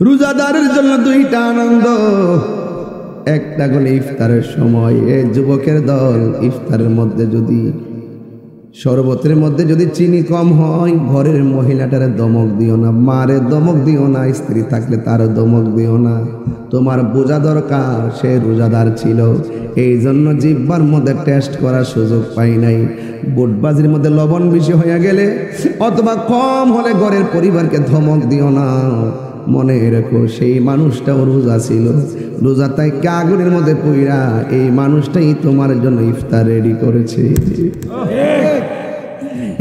রোজাদারের জন্য দুইটা আনন্দ, একটা হলো ইফতারের সময় এই যুবকের দল ইফতারের মধ্যে যদি শরবতের মধ্যে যদি চিনি কম হয়, ঘরের মহিলাটারে দমক দিও না, মারে দমক দিও না, স্ত্রী থাকলে তারও দমক দিও না। তোমার বোঝা দরকার সে রোজাদার ছিল, এই জন্য জিহ্বার মধ্যে টেস্ট করার সুযোগ পাই নাই। বুটবাজির মধ্যে লবণ বেশি হয়ে গেলে অথবা কম হলে ঘরের পরিবারকে ধমক দিও না। মনে রেখো সেই মানুষটাও রোজা ছিল, রোজা তাই আগুনের মধ্যে পইরা এই মানুষটাই তোমার জন্য ইফতার রেডি করেছে।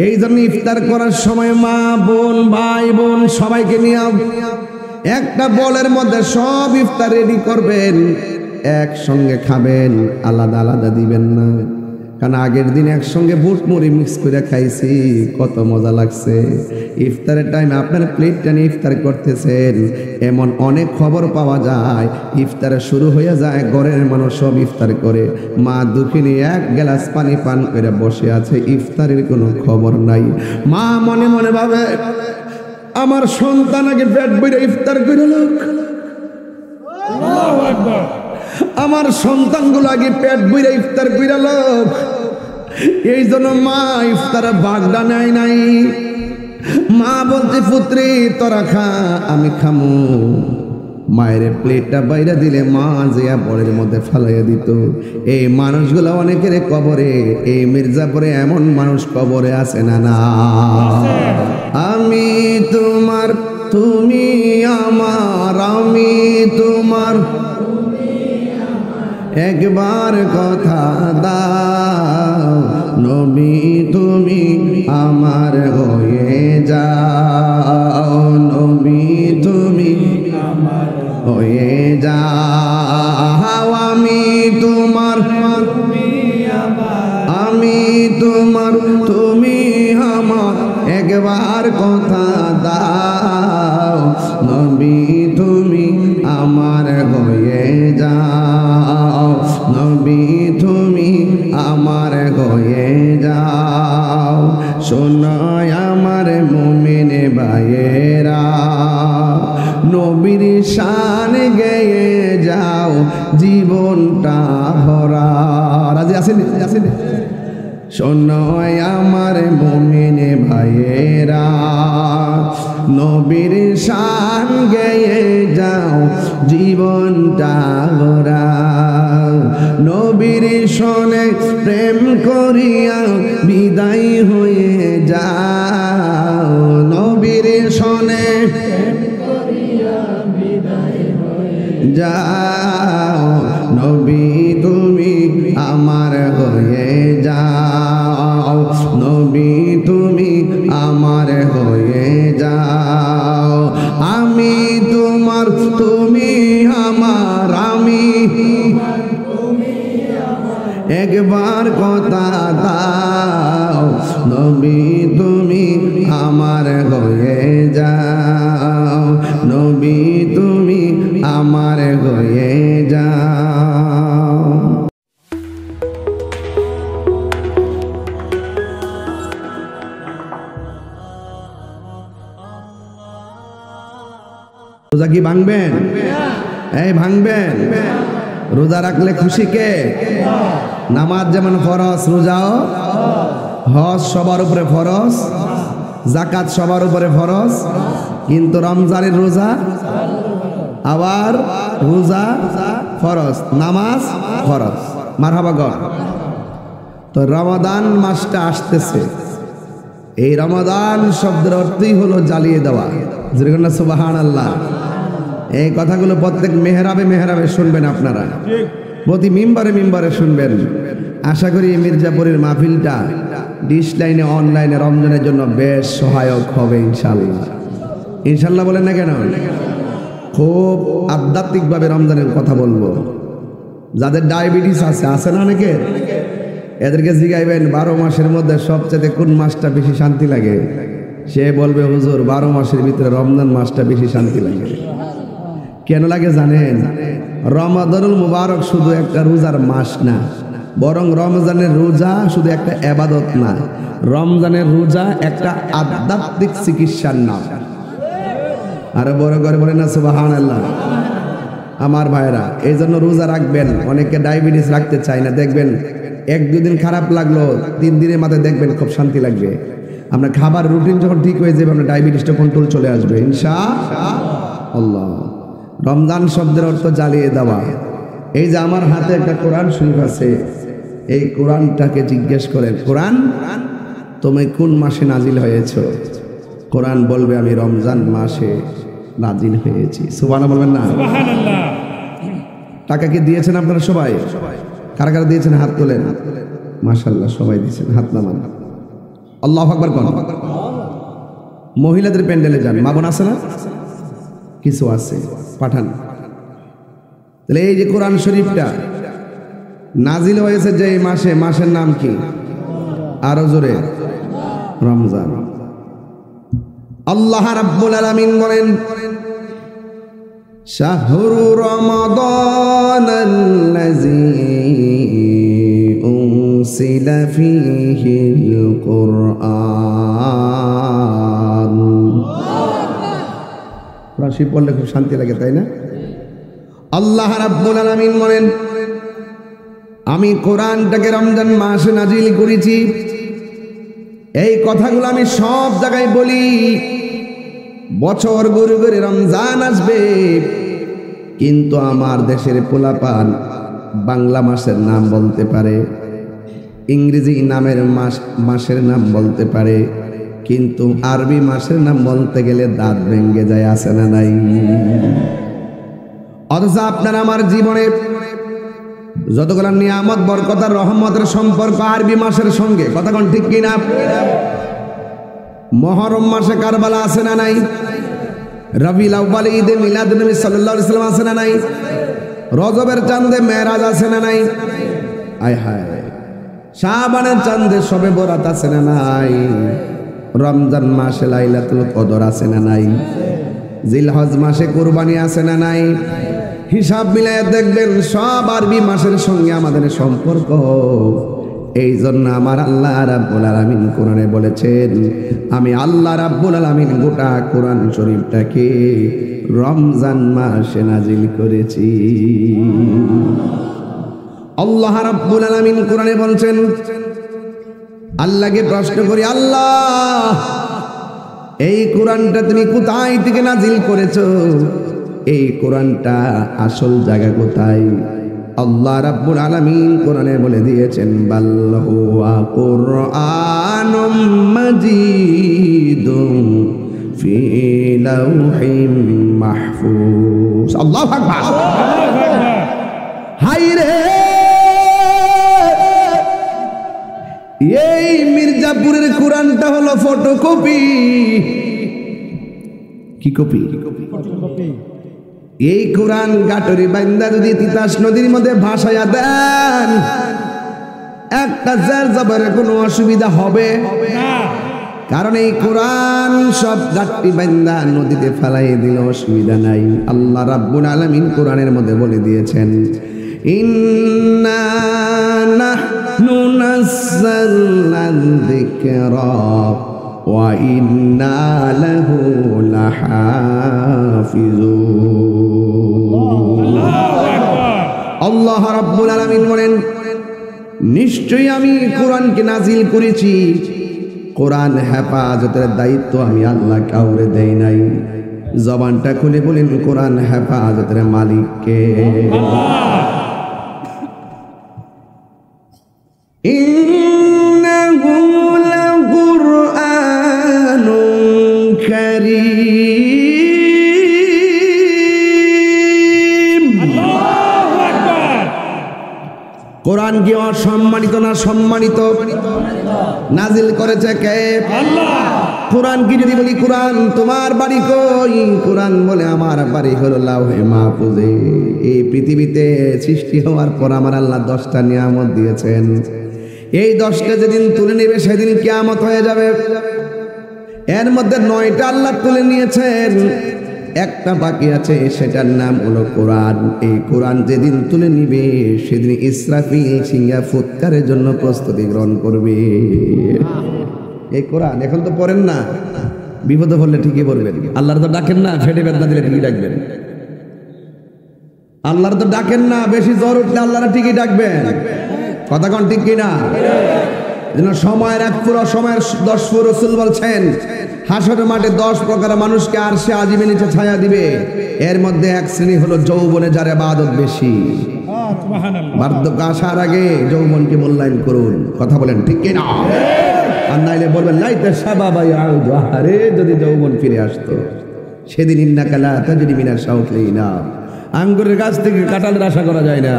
এই জন্য ইফতার করার সময় মা বোন ভাই বোন সবাইকে নিয়ে একটা বলের মধ্যে সব ইফতার রেডি করবেন, একসঙ্গে খাবেন, আলাদা আলাদা দিবেন না। কারণ আগের দিন একসঙ্গে বুট মুড়ি মিক্স করে খাইছি, কত মজা লাগছে। ইফতারের টাইমে আপনার প্লেটটা নিয়ে ইফতার করতেছেন, এমন অনেক খবর পাওয়া যায় ইফতারে শুরু হয়ে যায়, ঘরের মানুষ সব ইফতার করে, মা দুঃখিনী এক গ্লাস পানি পান করে বসে আছে, ইফতারের কোনো খবর নাই। মা মনে মনে ভাবে আমার সন্তান আগে পেট বইরে ইফতার করে লোক, আমার সন্তানগুলো আগে পেট বইরে ইফতার করে লোক, এই জন্য মা ইফতারে বাগদা নেয় নাই। মা বলতে পুত্রী তোরা খা আমি খামু, মায়ের প্লেটটা বাইরে দিলে মা জিয়া বড়ের মধ্যে ফালাইয়া দিত। এই মানুষগুলো অনেকের কবরে, এই মির্জাপুরে এমন মানুষ কবরে আছে না না। আমি তোমার তুমি আমার, আমি তোমার একবার কথা দাও, নবী তুমি আমার হয়ে যাও, নবী তুমি আমার হয়ে যাও। আমি তোমার আমি তোমার তুমি আমার একবার কথা দাও, নবী তুমি আমার হয়ে যাও, নবী তুমি আমার হয়ে যাও। শোনো আমার মুমিন ভাইয়েরা, নবীর শান গেয়ে যাও জীবনটা ভরা। রাজি আছেন? আছেন? শোনো আমার মুমিন ভাইয়েরা, নবীর শান গেয়ে যাও জীবনটা ভরা। নবীর শোনে প্রেম করিয়া বিদায় হয়ে যাও, নবীর শোনে প্রেম করিয়া বিদায় হয়ে যাও, নবী তুমি আমার হয়ে যাও, নবী তুমি আমার হয়ে যাও। আমি তোমার তুমি আমার, আমি একবার কথা দাও, নবী তুমি আমার হয়ে যাও, নবী তুমি আমার হয়ে যাও। রোজা কি ভাঙবেন? এই ভাঙবেন। রোজা রাখলে খুশি কে? নামাজ যেমন ফরজ, রোজাও হজ সবার উপরে ফরজ, যাকাত সবার উপরে ফরজ, কিন্তু রমজানের রোজা আবার রোজা ফরজ, নামাজ ফরজ। মারহাবা গণ। তো রমাদান মাসটা আসতেছে, এই রমাদান শব্দের অর্থই হলো জ্বালিয়ে দেওয়া। যেরকম সুবহানাল্লাহ, এই কথাগুলো প্রত্যেক মেহরাবে মেহরাবে শুনবেন আপনারা, প্রতি মিম্বারে মিম্বারে শুনবেন। আশা করি মির্জাপুরের মাহফিলটা ডিশ লাইনে অনলাইনে রমজানের জন্য বেশ সহায়ক হবে ইনশাল্লাহ। ইনশাল্লাহ বলেন না কেন? খুব আধ্যাত্মিকভাবে রমজানের কথা বলবো। যাদের ডায়াবেটিস আছে, আছে না অনেকে, এদেরকে জিগাইবেন 12 মাসের মধ্যে সবচেয়ে কোন মাসটা বেশি শান্তি লাগে? সে বলবে হুজুর 12 মাসের ভিতরে রমজান মাসটা বেশি শান্তি লাগে। কেন লাগে জানেন? রমাদানুল মুবারক শুধু একটা রোজার মাস না, বরং রমজানের রোজা শুধু একটা ইবাদত না, রমজানের রোজা একটা আধ্যাত্মিক চিকিৎসার নাম। আরো বড় করে বলেন না সুবহানাল্লাহ। আমার ভাইরা, এই জন্য রোজা রাখবেন। অনেকে ডায়াবেটিস রাখতে চায় না, দেখবেন 1-2 দিন খারাপ লাগলো, 3 দিনের মাথায় দেখবেন খুব শান্তি লাগবে। আমরা খাবার রুটিন যখন ঠিক হয়ে যাবে, আমরা ডায়াবেটিসটা কন্ট্রোল চলে আসবে ইনশাআল্লাহ। রমজান শব্দের অর্থ জ্বালিয়ে দেওয়া। এই যে আমার হাতে একটা কোরআন শরীফ আছে, এই কোরআনটাকে জিজ্ঞেস করেন, কোরআন তুমি কোন মাসে নাজিল হয়েছ? কোরআন বলবে আমি রমজান মাসে নাজিল হয়েছি। সুবহানাল্লাহ বলবেন না? সুবহানাল্লাহ। টাকা কি দিয়েছেন আপনারা সবাই? কারা কারা দিয়েছেন হাত তোলেন। মাশাআল্লাহ, সবাই দিয়েছেন, হাত নামান। আল্লাহু আকবার কোন। মহিলাদের প্যান্ডেলে যান, মা বোন আছে না? কিছু আছে, পাঠান। তাহলে এই যে কোরআন শরীফটা নাজিল হয়েছে যে মাসে, মাসের নাম কি? আরো জোরে, রমজান। আল্লাহ রাব্বুল আলামিন বলেন, শাহরু রমাদানাল্লাযী উনসিলা ফীহিল কুরআন। রাশি পড়লে খুব শান্তি লাগে, তাই না? আল্লাহ রাব্বুল আলামিন বলেন, আমি কোরআনটাকে রমজান মাসে নাজিল করেছি। এই কথাগুলো আমি সব জায়গায় বলি। বছর ঘুরে ঘুরে রমজান আসবে, কিন্তু আমার দেশের পোলাপান বাংলা মাসের নাম বলতে পারে, ইংরেজি নামের মাসের নাম বলতে পারে, কিন্তু আরবি মাসের নাম বলতে গেলে দাঁত ভেঙে যায়, আছে না নাই? অথচ আপনার আমার জীবনে যতগুলো নিয়ামত, বরকত আর রহমতের সম্পর্ক আরবি মাসের সঙ্গে, কথা কোন ঠিক কিনা? মুহররম মাসে কারবালা আছে না নাই? রবিউল আউয়ালে ঈদে মিলাদুন নবী সাল্লাল্লাহু আলাইহি ওয়াসাল্লাম আছে না নাই? রজবের চাঁদে মেরাজ আছে না নাই? আয় হায়, শাবানের চাঁদে শবে বরাত আছে না নাই? রমজান মাসে লাইলাতুল কদর আছে না নাই? জিলহজ মাসে কুরবানি আছে না নাই? হিসাব মিলায় দেখবেন সব আরবি মাসের সঙ্গে আমাদের সম্পর্ক। এই জন্য আমার আল্লাহ রাব্বুল আলামিন কোরআনে বলেছেন, আমি আল্লাহ রাব্বুল আলামিন গোটা কোরআন শরীফটাকে রমজান মাসে নাজিল করেছি। আল্লাহ রাব্বুল আলামিন কোরআনে বলছেন, আল্লাহকে প্রশ্ন করি, আল্লাহ এই কোরআনটা তুমি কোথায় থেকে নাজিল করেছো? এই কোরআনটা আসল জায়গা কোথায়? আল্লাহ রাব্বুল আলামিন কোরআনে বলে দিয়েছেন, বাল হুয়া কুরআনুম মাজিদুন ফি লাউহিম মাহফুজ। আল্লাহু আকবার। হায় রে, এই মির্জাপুরের কোরআনটা হলো ফটোকপি। কি কপি? ফটোকপি। এই কোরআন গাটরি বাইন্দা যদি তিতাস নদীর মধ্যে ভাসায়া দেন, একটা জের জবরের কোনো অসুবিধা হবে না, কারণ এই কোরআন সব গাটরি বাইন্দা নদীতে ফেলাই দিলে অসুবিধা নাই। আল্লাহ রাব্বুল আলামিন কোরআনের মধ্যে বলে দিয়েছেন, ইন্না নাহনু নাযালনা যিকরা ওয়া ইন্না লাহু লাহাফিজুন। আল্লাহ রাব্বুল আলামিন বলেন, নিশ্চয়ই আমি কোরআনকে নাজিল করেছি, কোরআন হেফাজতের দায়িত্ব আমি আল্লাহ কাউরে দেই নাই। জবানটা খুলে বলেন, কোরআন হেফাজতের মালিক কে? ইন্নাহু লাকুরআনুন কারীম। আল্লাহু আকবার। কোরআন কি অসম্মানিত না সম্মানিত? নাজিল করেছে কে? আল্লাহ। কোরআন কি যদি বলি কোরআন তোমার বাড়ি কই? কোরআন বলে আমার বাড়ি হলো লাউহে মাহফুজে। এই পৃথিবীতে সৃষ্টি হওয়ার পর আমার আল্লাহ 10টা নিয়ামত দিয়েছেন। এই 10টা যেদিন তুলে নেবে সেদিন কিয়ামত হয়ে যাবে। এর মধ্যে 9টা আল্লাহ তুলে নিয়েছেন, একটা বাকি আছে, সেটার নাম হলো কোরআন। এই কোরআন যেদিন তুলে নিবে সেদিন ইসরাফিল সিংহা ফুৎকারের জন্য প্রস্তুতি গ্রহণ করবে। এই কোরআন এখন তো পড়েন না, বিপদে পড়লে ঠিকই বলবেন। আল্লাহর তো ডাকেন না, ফেটে বেদনা দিলে ঠিকই ডাকবেন। আল্লাহর তো ডাকেন না, বেশি জ্বর উঠলে আল্লাহরা ঠিকই ডাকবেন। কথা কোন ঠিক কিনা? যেন সময়ের এক পুরো সময়ের 10 পুরো রাসূল বলছেন হাসরের মাঠে 10 প্রকার মানুষকে আরশে আজিমের নিচে ছায়া দিবে। এর মধ্যে এক শ্রেণী হলো যৌবনে যার ইবাদত বেশি। সুবহানাল্লাহ। বার্ধক্য আসার আগে যৌবনকে মূল্যায়ন করুন। কথা বলেন ঠিক কিনা? আর নাইলে বলবেন লাইতা শাবাবা ইয়াউদু, আরে যদি যৌবন ফিরে আসতো। সেদিন ইন্নাকা লা তাজরি মিনাশ শাওকিনা, আঙ্গুরের গাছ থেকে কাঁঠালের আশা করা যায় না।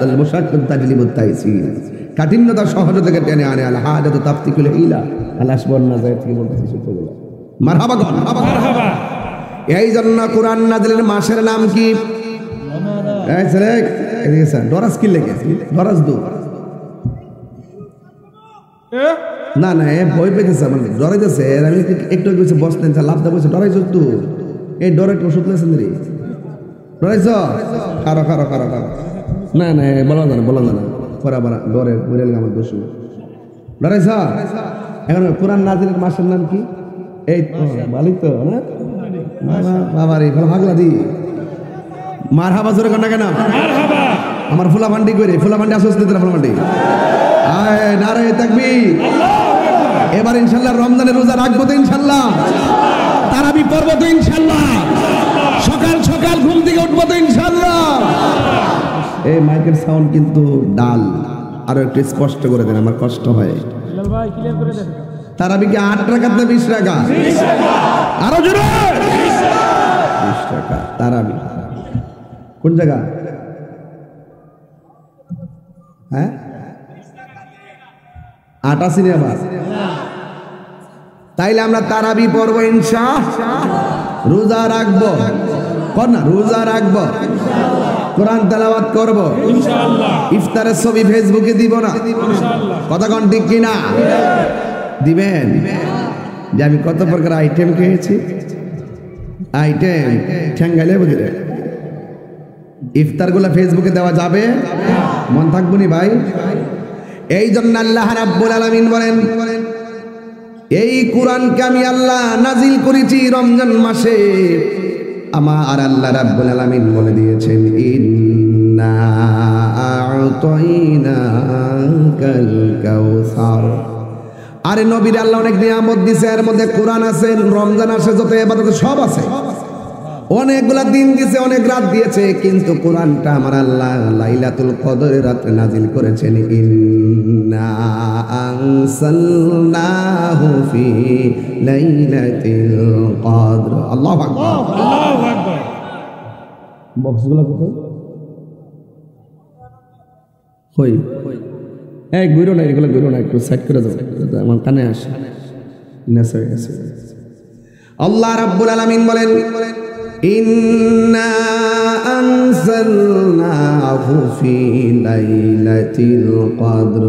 আল মুশাক্কাত তাজলিবুত তাইসির, কাঠিন্যতা সহজ থেকে টেনে আনে। আল হাজাতু তাফতিকুল হিলা, আল আসবর না যায় থেকে বলতেছি সূত্রগুলো। মারহাবা গন, মারহাবা। এই জন্য কোরআন নাযিলের মাসের নাম কি? এই ছেলে এদিকে স্যার দরাজ কি লেগেছে? দরাজ দু না না এ ভয় পেতেছে, আমার ডরাইতেছে। আমি একটু কিছু বসতেন লাভটা বসে ডরাইছ তো। এই ডরে ওষুধ লেছেন রে, ডরাইছ? খারো খারো খারো খারো। না না বলা না বলা না, পরা পরা ডরে বুঝে আমার দোষ। ডরাইছ? এখন কোরআন নাযিলের মাসের নাম কি? এই তো ভালোই তো না বাবা রে, ভাগলা দি মারহাবা জোরে কর না কেন? আমার ফুলাফান্ডি করে ফুলাফান্ডি আসতে ফুলাফান্ডি আয় নারে তাকবীর। এবার ইনশাআল্লাহ রমজানের রোজা রাখবো তো ইনশাআল্লাহ, তারাবি পড়ব তো ইনশাআল্লাহ, সকাল সকাল ঘুম থেকে উঠবো তো ইনশাআল্লাহ। এই মাইকের সাউন্ড কিন্তু ডাল, আরো একটু স্পষ্ট করে দেন, আমার কষ্ট হয়। তারাবি কি 8 রাকাত না 20 রাকাত? আরো জোরে 20 রাকাত তারাবি। কোন জায়গা? হ্যাঁ 88 নে আবার। তাইলে আমরা তারাবি পড়বো ইনশাআল্লাহ, রোজা রাখবো কর না, রোজা রাখবো, কোরআন তেলাওয়াত করব ইনশাআল্লাহ, ইফতারের ছবি ফেসবুকে দিব না ইনশাআল্লাহ। কথা কোন ঠিক কিনা? দিবেন। যে আমি কত প্রকার আইটেম খেয়েছি, আইটেম ঠ্যাঙ্গাইলে বুঝলে ইফতারগুলো ফেসবুকে দেওয়া যাবে? মন থাকবো নি ভাই? এই জন্য আল্লাহ রাব্বুল আলামিন বলেন এই কোরআনকে আমি আল্লাহ নাজিল করেছি রমজান মাসে। আমার আল্লাহ রাব্বুল আলামিন বলে দিয়েছেন ইন্না আ'তাইনাকাল কাউসার। আরে নবীর আল্লাহ অনেক নিয়ামত দিয়েছে, এর মধ্যে কোরআন আছে, রমজান আসে, যত ইবাদত সব আছে, অনেকগুলা দিন দিয়েছে, অনেক রাত দিয়েছে, কিন্তু কোরআনটা আমার আল্লাহ লাইলাতুল কদরের রাতে নাজিল করেছেন। ইন্না আনসালনাহু ফি লাইলাতিল কদর। আল্লাহু আকবার, আল্লাহু আকবার। বক্সগুলো কোথায়? কই এই গুইরো না, এগুলো গুইরো না, একটু সাইড করে দাও, আমার কানে আসে। আল্লাহ রাব্বুল আলামিন বলেন ইন্না আনসালনাহু ফি লাইলাতিল কদর,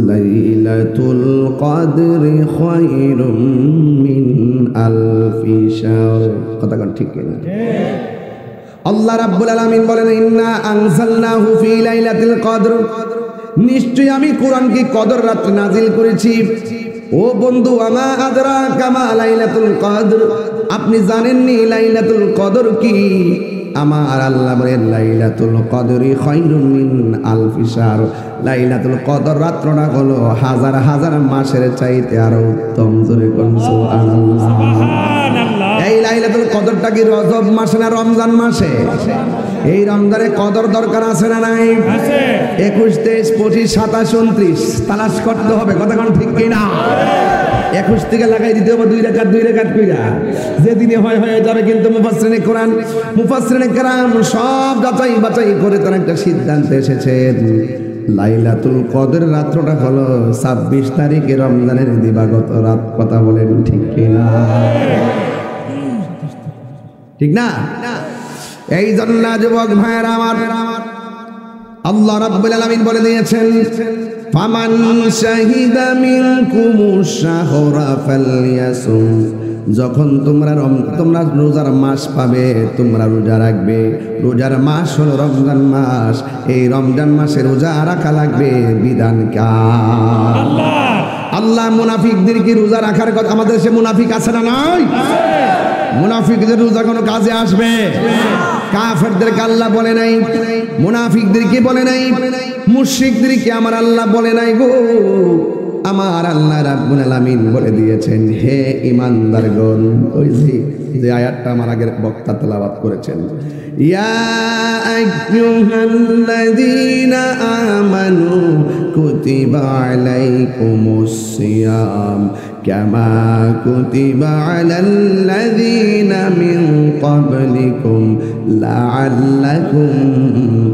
লাইলাতুল কদরি খায়রুম মিন আলফি শাহর। কথা কোন ঠিক কিনা? আল্লাহ রাব্বুল আলামিন বলেন ইন্না আনসালনাহু ফি লাইলাতিল কদর, নিশ্চয় আমি কোরআনকে কদর রাতে নাজিল করেছি। ও বন্ধু, আমা আদরাকা মা লাইলাতুল কদর, আপনি জানেননি লাইলাতুল কদর কি? আমার আল্লাহ বলেন লাইলাতুল কদরি খায়রুম মিন আলফি শাহর, লাইলাতুল কদর রাতটা হলো হাজার হাজার মাসের চাইতে আরো উত্তম। জোরে কোন সুবহানাল্লাহ। এই লাইলাতুল কদরটা কি রজব মাসে না রমজান মাসে? এই রমজানে কদর দরকার আছে না নাই? আছে। 21, 23, 25, 27, 29 তালাশ করতে হবে। কথা কোন ঠিক কিনা? 21 থেকে লাগাই দিতে হবে 2 রাকাত কইরা, যেদিনে হয় হয়ে যাবে। কিন্তু মুফাসসিরিনে কোরআন, মুফাসসিরিনে কেরাম সব যাচাই বাছাই করে তারা একটা সিদ্ধান্তে এসেছেন লাইলাতুল কদর রাতটা হলো 26 তারিখে রমজানের দিবাগত রাত। কথা বলেন ঠিক কিনা? ঠিক না? এই জন্য যুবক ভাইয়েরা আমার, আল্লাহ রাব্বুল আলামিন বলে দিয়েছেন ফামান শাহিদা মিনকুমুশ শাহরা ফালইয়াসুম, যখন তোমরা রোজার মাস পাবে তোমরা রোজা রাখবে। রোজার মাস হলো রমজান মাস, এই রমজান মাসে রোজা রাখা লাগবে। বিধান কার? আল্লাহ। আল্লাহ মুনাফিকদেরকে রোজা রাখার কথা, আমাদের দেশে মুনাফিক আছে না নাই? মুনাফিকদের রোজা কোনো কাজে আসবে? কাফেরদেরকে আল্লাহ বলে নাই, মুনাফিকদেরকে বলে নাই, মুশরিকদেরকে আমার আল্লাহ বলে নাই গো। আমার আল্লাহ রাব্বুল আলামিন বলে দিয়েছেন, হে ঈমানদারগণ। ওই যে আয়াতটা আমার আগের বক্তা তেলাওয়াত করেছেন, ইয়া আইয়ুহাল্লাযীনা আমানু কুতিবা আলাইকুমুস সিয়াম কামা কুতিবা আলাল্লাযীনা মিন ক্বাবলিকুম লাআল্লাকুম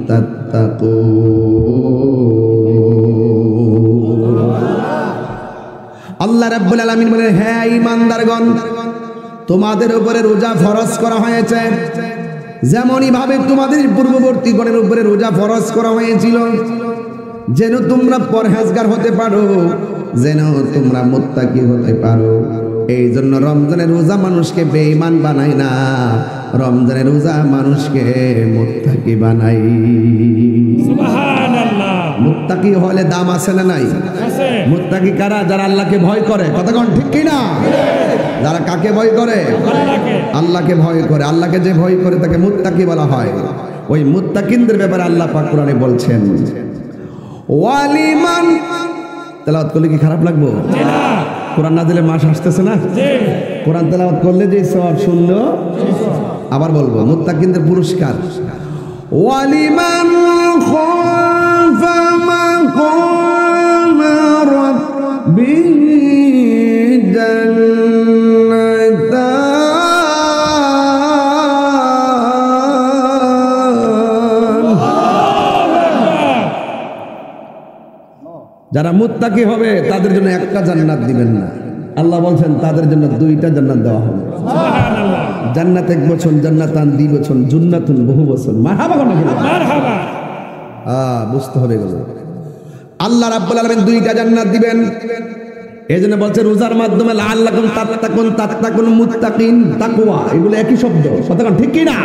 তাত্তাকুন। আল্লাহ রাব্বুল আলামিন বলেন, হে ঈমানদারগণ, তোমাদের উপরে রোজা ফরজ করা হয়েছে যেমনই ভাবে তোমাদের পূর্ববর্তী গণের উপরে রোজা ফরজ করা হয়েছিল, যেন তোমরা পরহেজগার হতে পারো, যেন তোমরা মুত্তাকি হতে পারো। এই জন্য রমজানের রোজা মানুষকে বেঈমান বানায় না, রমজানের রোজা মানুষকে মুত্তাকি বানায়। সুবহানাল্লাহ। মুত্তাকি হলে দাম আছে না নাই? আছে। মুত্তাকি কারা? যারা আল্লাহকে ভয় করে। কথা কোন ঠিক কি না? যারা কাকে ভয় করে? আল্লাহকে। আল্লাহকে ভয় করে। আল্লাহকে যে ভয় করে তাকে মুত্তাকি বলা হয়। ওই মুত্তাকিনদের ব্যাপারে আল্লাহ পাক কোরআনে বলছেন, ওয়ালিমান। তেলাওয়াত করলে কি খারাপ লাগবে? জি না। কোরআন না দিলে মাস আসতেছে না? জি। কোরআন তেলাওয়াত করলে যে সওয়াব শুনলো, আবার বলবো মুত্তাকিনদের পুরস্কার, ওয়ালিমান খাফা মাকাম রাব্বিহি যারা মুত্তাকি হবে তাদের জন্য একটা জান্নাত দিবেন না, আল্লাহ বলছেন তাদের জন্য দুইটা জান্নাত দেওয়া হবে। সুবহানাল্লাহ। জান্নাত এক বছর, জান্নাতান দ্বি বছর, জান্নাতুন বহু বছর। মারহাবা কোন কি? মারহাবা। বুঝতে হবে এগুলো। আল্লাহ রাব্বুল আলামিন দুইটা জান্নাত দিবেন। এজন্য বলছে রোজার মাধ্যমে লাআল্লাকুম তাত্তাকুন, তাত্তাকুন মুত্তাকিন, তাকওয়া, এগুলো একই শব্দ। কথা কোন ঠিক কি না?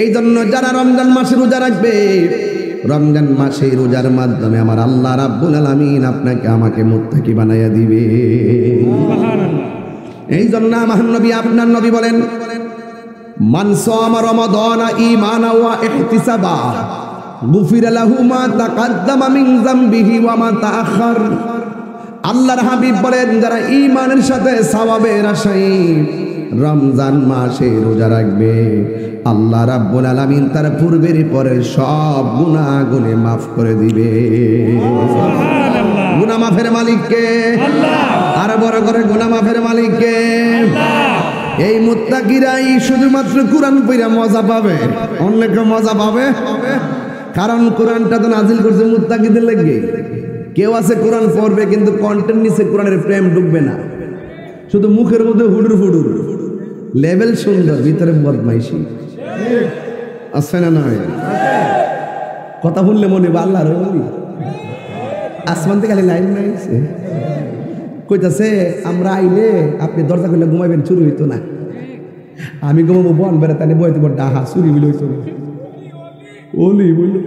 এই জন্য যারা রমজান মাসে রোজা রাখবে, রমজান মাসে রোজার মাধ্যমে আমার আল্লাহ রাব্বুল আলামিন আপনাকে আমাকে মুত্তাকি বানাইয়া দিবে। এই জন্য আমার নবী, আপনার নবী বলেন, মান সামা রমাদানা ঈমানান ওয়া ইহতিসাবা গুফিরা লাহু মা তাকাদ্দামা মিন যামবিহি ওয়া মা তাআখার। আল্লাহর হাবিব বলেন, যারা ঈমানের সাথে সওয়াবের আশায় রমজান মাসে রোজা রাখবে, আল্লাহ রাব্বুল আলামিন তার পূর্বের পরের সব গুনাহগুলো মাফ করে দিবে। সুবহানাল্লাহ। গুনাহ মাফের মালিক কে? আল্লাহ। আর বড় করে গুনাহ মাফের মালিক কে? আল্লাহ। এই মুত্তাকিরাই শুধুমাত্র কোরআন পড়া মজা পাবে, অন্য কেউ মজা পাবে? কারণ কোরআনটা তো নাজিল করছে মুত্তাকিদের লাগবে। কেউ আছে কোরআন পড়বে কিন্তু কন্টেন্ট নিচে কোরআনের প্রেম ঢুকবে না, শুধু মুখের মধ্যে হুডুর ফুডুর, লেভেল সুন্দর, ভিতরে বদমাইশি। আছে না নয়? কথা বললে মনে আল্লাহর ওলি আসমান থেকে খালি লাইন নাইছে, কইতাছে আমরা আইলে আপনি দরজা খুলে ঘুমাইবেন, চুরি হইতো না। আমি ঘুমাবো বন বেড়া, তাহলে বইতে বড় ডাহা চুরি বলে হইতো না। ওলি বলি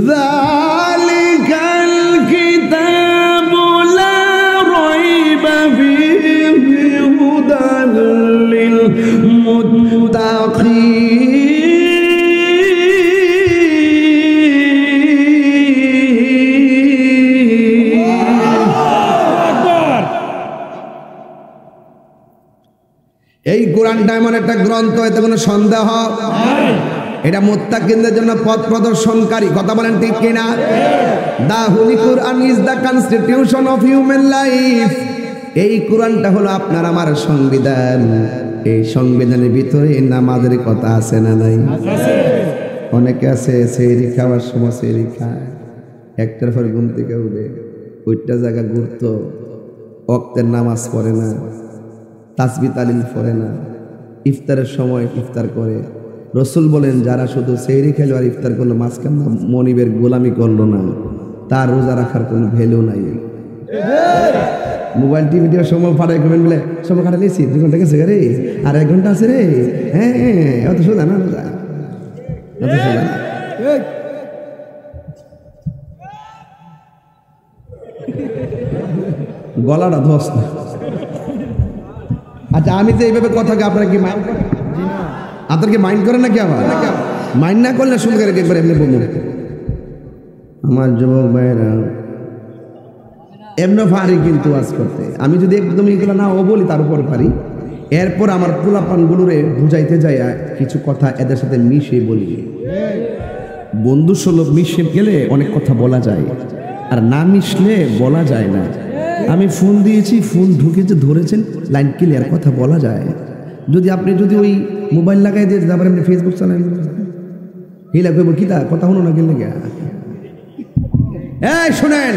যালিকাল কিতাবু লা রাইবা ফীহি হুদাল লিল মুত্তাকিন। এই কোরআনটা এমন একটা গ্রন্থ, এতে কোনো সন্দেহ নাই। এটা মুত্তাকিনদের জন্য পথ প্রদর্শনকারী। কথা বলেন ঠিক কিনা? The holy Quran is the constitution of human life. এই কোরআনটা হলো আপনার আমার সংবিধান। এই সংবিধানের ভিতরে নামাজের কথা আছে না নাই? অনেকে আছে সেহরি খাওয়ার সময় সেহরি খায়, একটার পর ঘুম থেকে উঠে ওইটা জায়গা ঘুরতো, ওয়াক্তের নামাজ পড়ে না, তাসবিহ তালিল পড়ে না, ইফতারের সময় ইফতার করে। রসুল বলেন, যারা শুধু সেহরি খেলো আর ইফতার করলো, মাঝখান মনিবের গোলামি করলো না, তার রোজা রাখার কোনো ভ্যালু নাই। মোবাইল টিভি দিয়ে সময় ফাটাই করবেন বলে সময় কাটা নিয়েছি, 2 ঘন্টা গেছে রে, আর 1 ঘন্টা আছে রে। হ্যাঁ, অত সোজা না, অত সোজা না। গলাটা ধস না। আচ্ছা আমি যে এইভাবে কথাকে আপনারা কি মাইন্ড করেন? আপনার কি মাইন্ড করেন নাকি? আবার মাইন্ড না করলে শুনতে একবার এমনি বলুন। আমার যুবক ভাইয়েরা এমনি পারি কিন্তু আজ করতে, আমি যদি একদম এগুলো না ও বলি তার উপর পারি, এরপর আমার পোলাপানগুলোরে বুঝাইতে যাই কিছু কথা এদের সাথে মিশে বলি। বন্ধু সুলভ মিশে গেলে অনেক কথা বলা যায়, আর না মিশলে বলা যায় না। আমি ফোন দিয়েছি, ফোন ঢুকেছে, ধরেছেন, লাইন ক্লিয়ার, কথা বলা যায়। যদি আপনি যদি ওই মোবাইল লাগাই দিয়ে তারপরে আপনি ফেসবুক চালান, হিলা কইব কি তা কথা হলো না গেলে গা। এই শুনেন,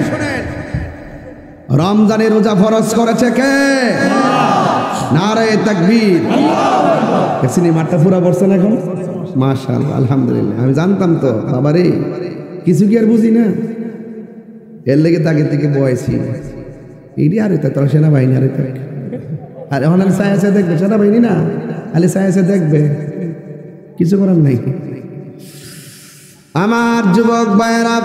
রমজানে রোজা ফরজ করেছে কে? নারে তাকবীর। সিনেমাটা পুরা পড়ছেন এখন? মাশাআল্লাহ, আলহামদুলিল্লাহ। আমি জানতাম তো বাবারে, কিছু কি আর বুঝি না, এর লেগে তাকে থেকে বয়েছি। এইটি আরে তোরা সেনাবাহিনী, আরে থাক, আর এখন আলে সায়াসে দেখবে, সেনাবাহিনী না আলে সায়াসে দেখবে, কিছু করার নাই। আমার যুবক ভাইয়েরা,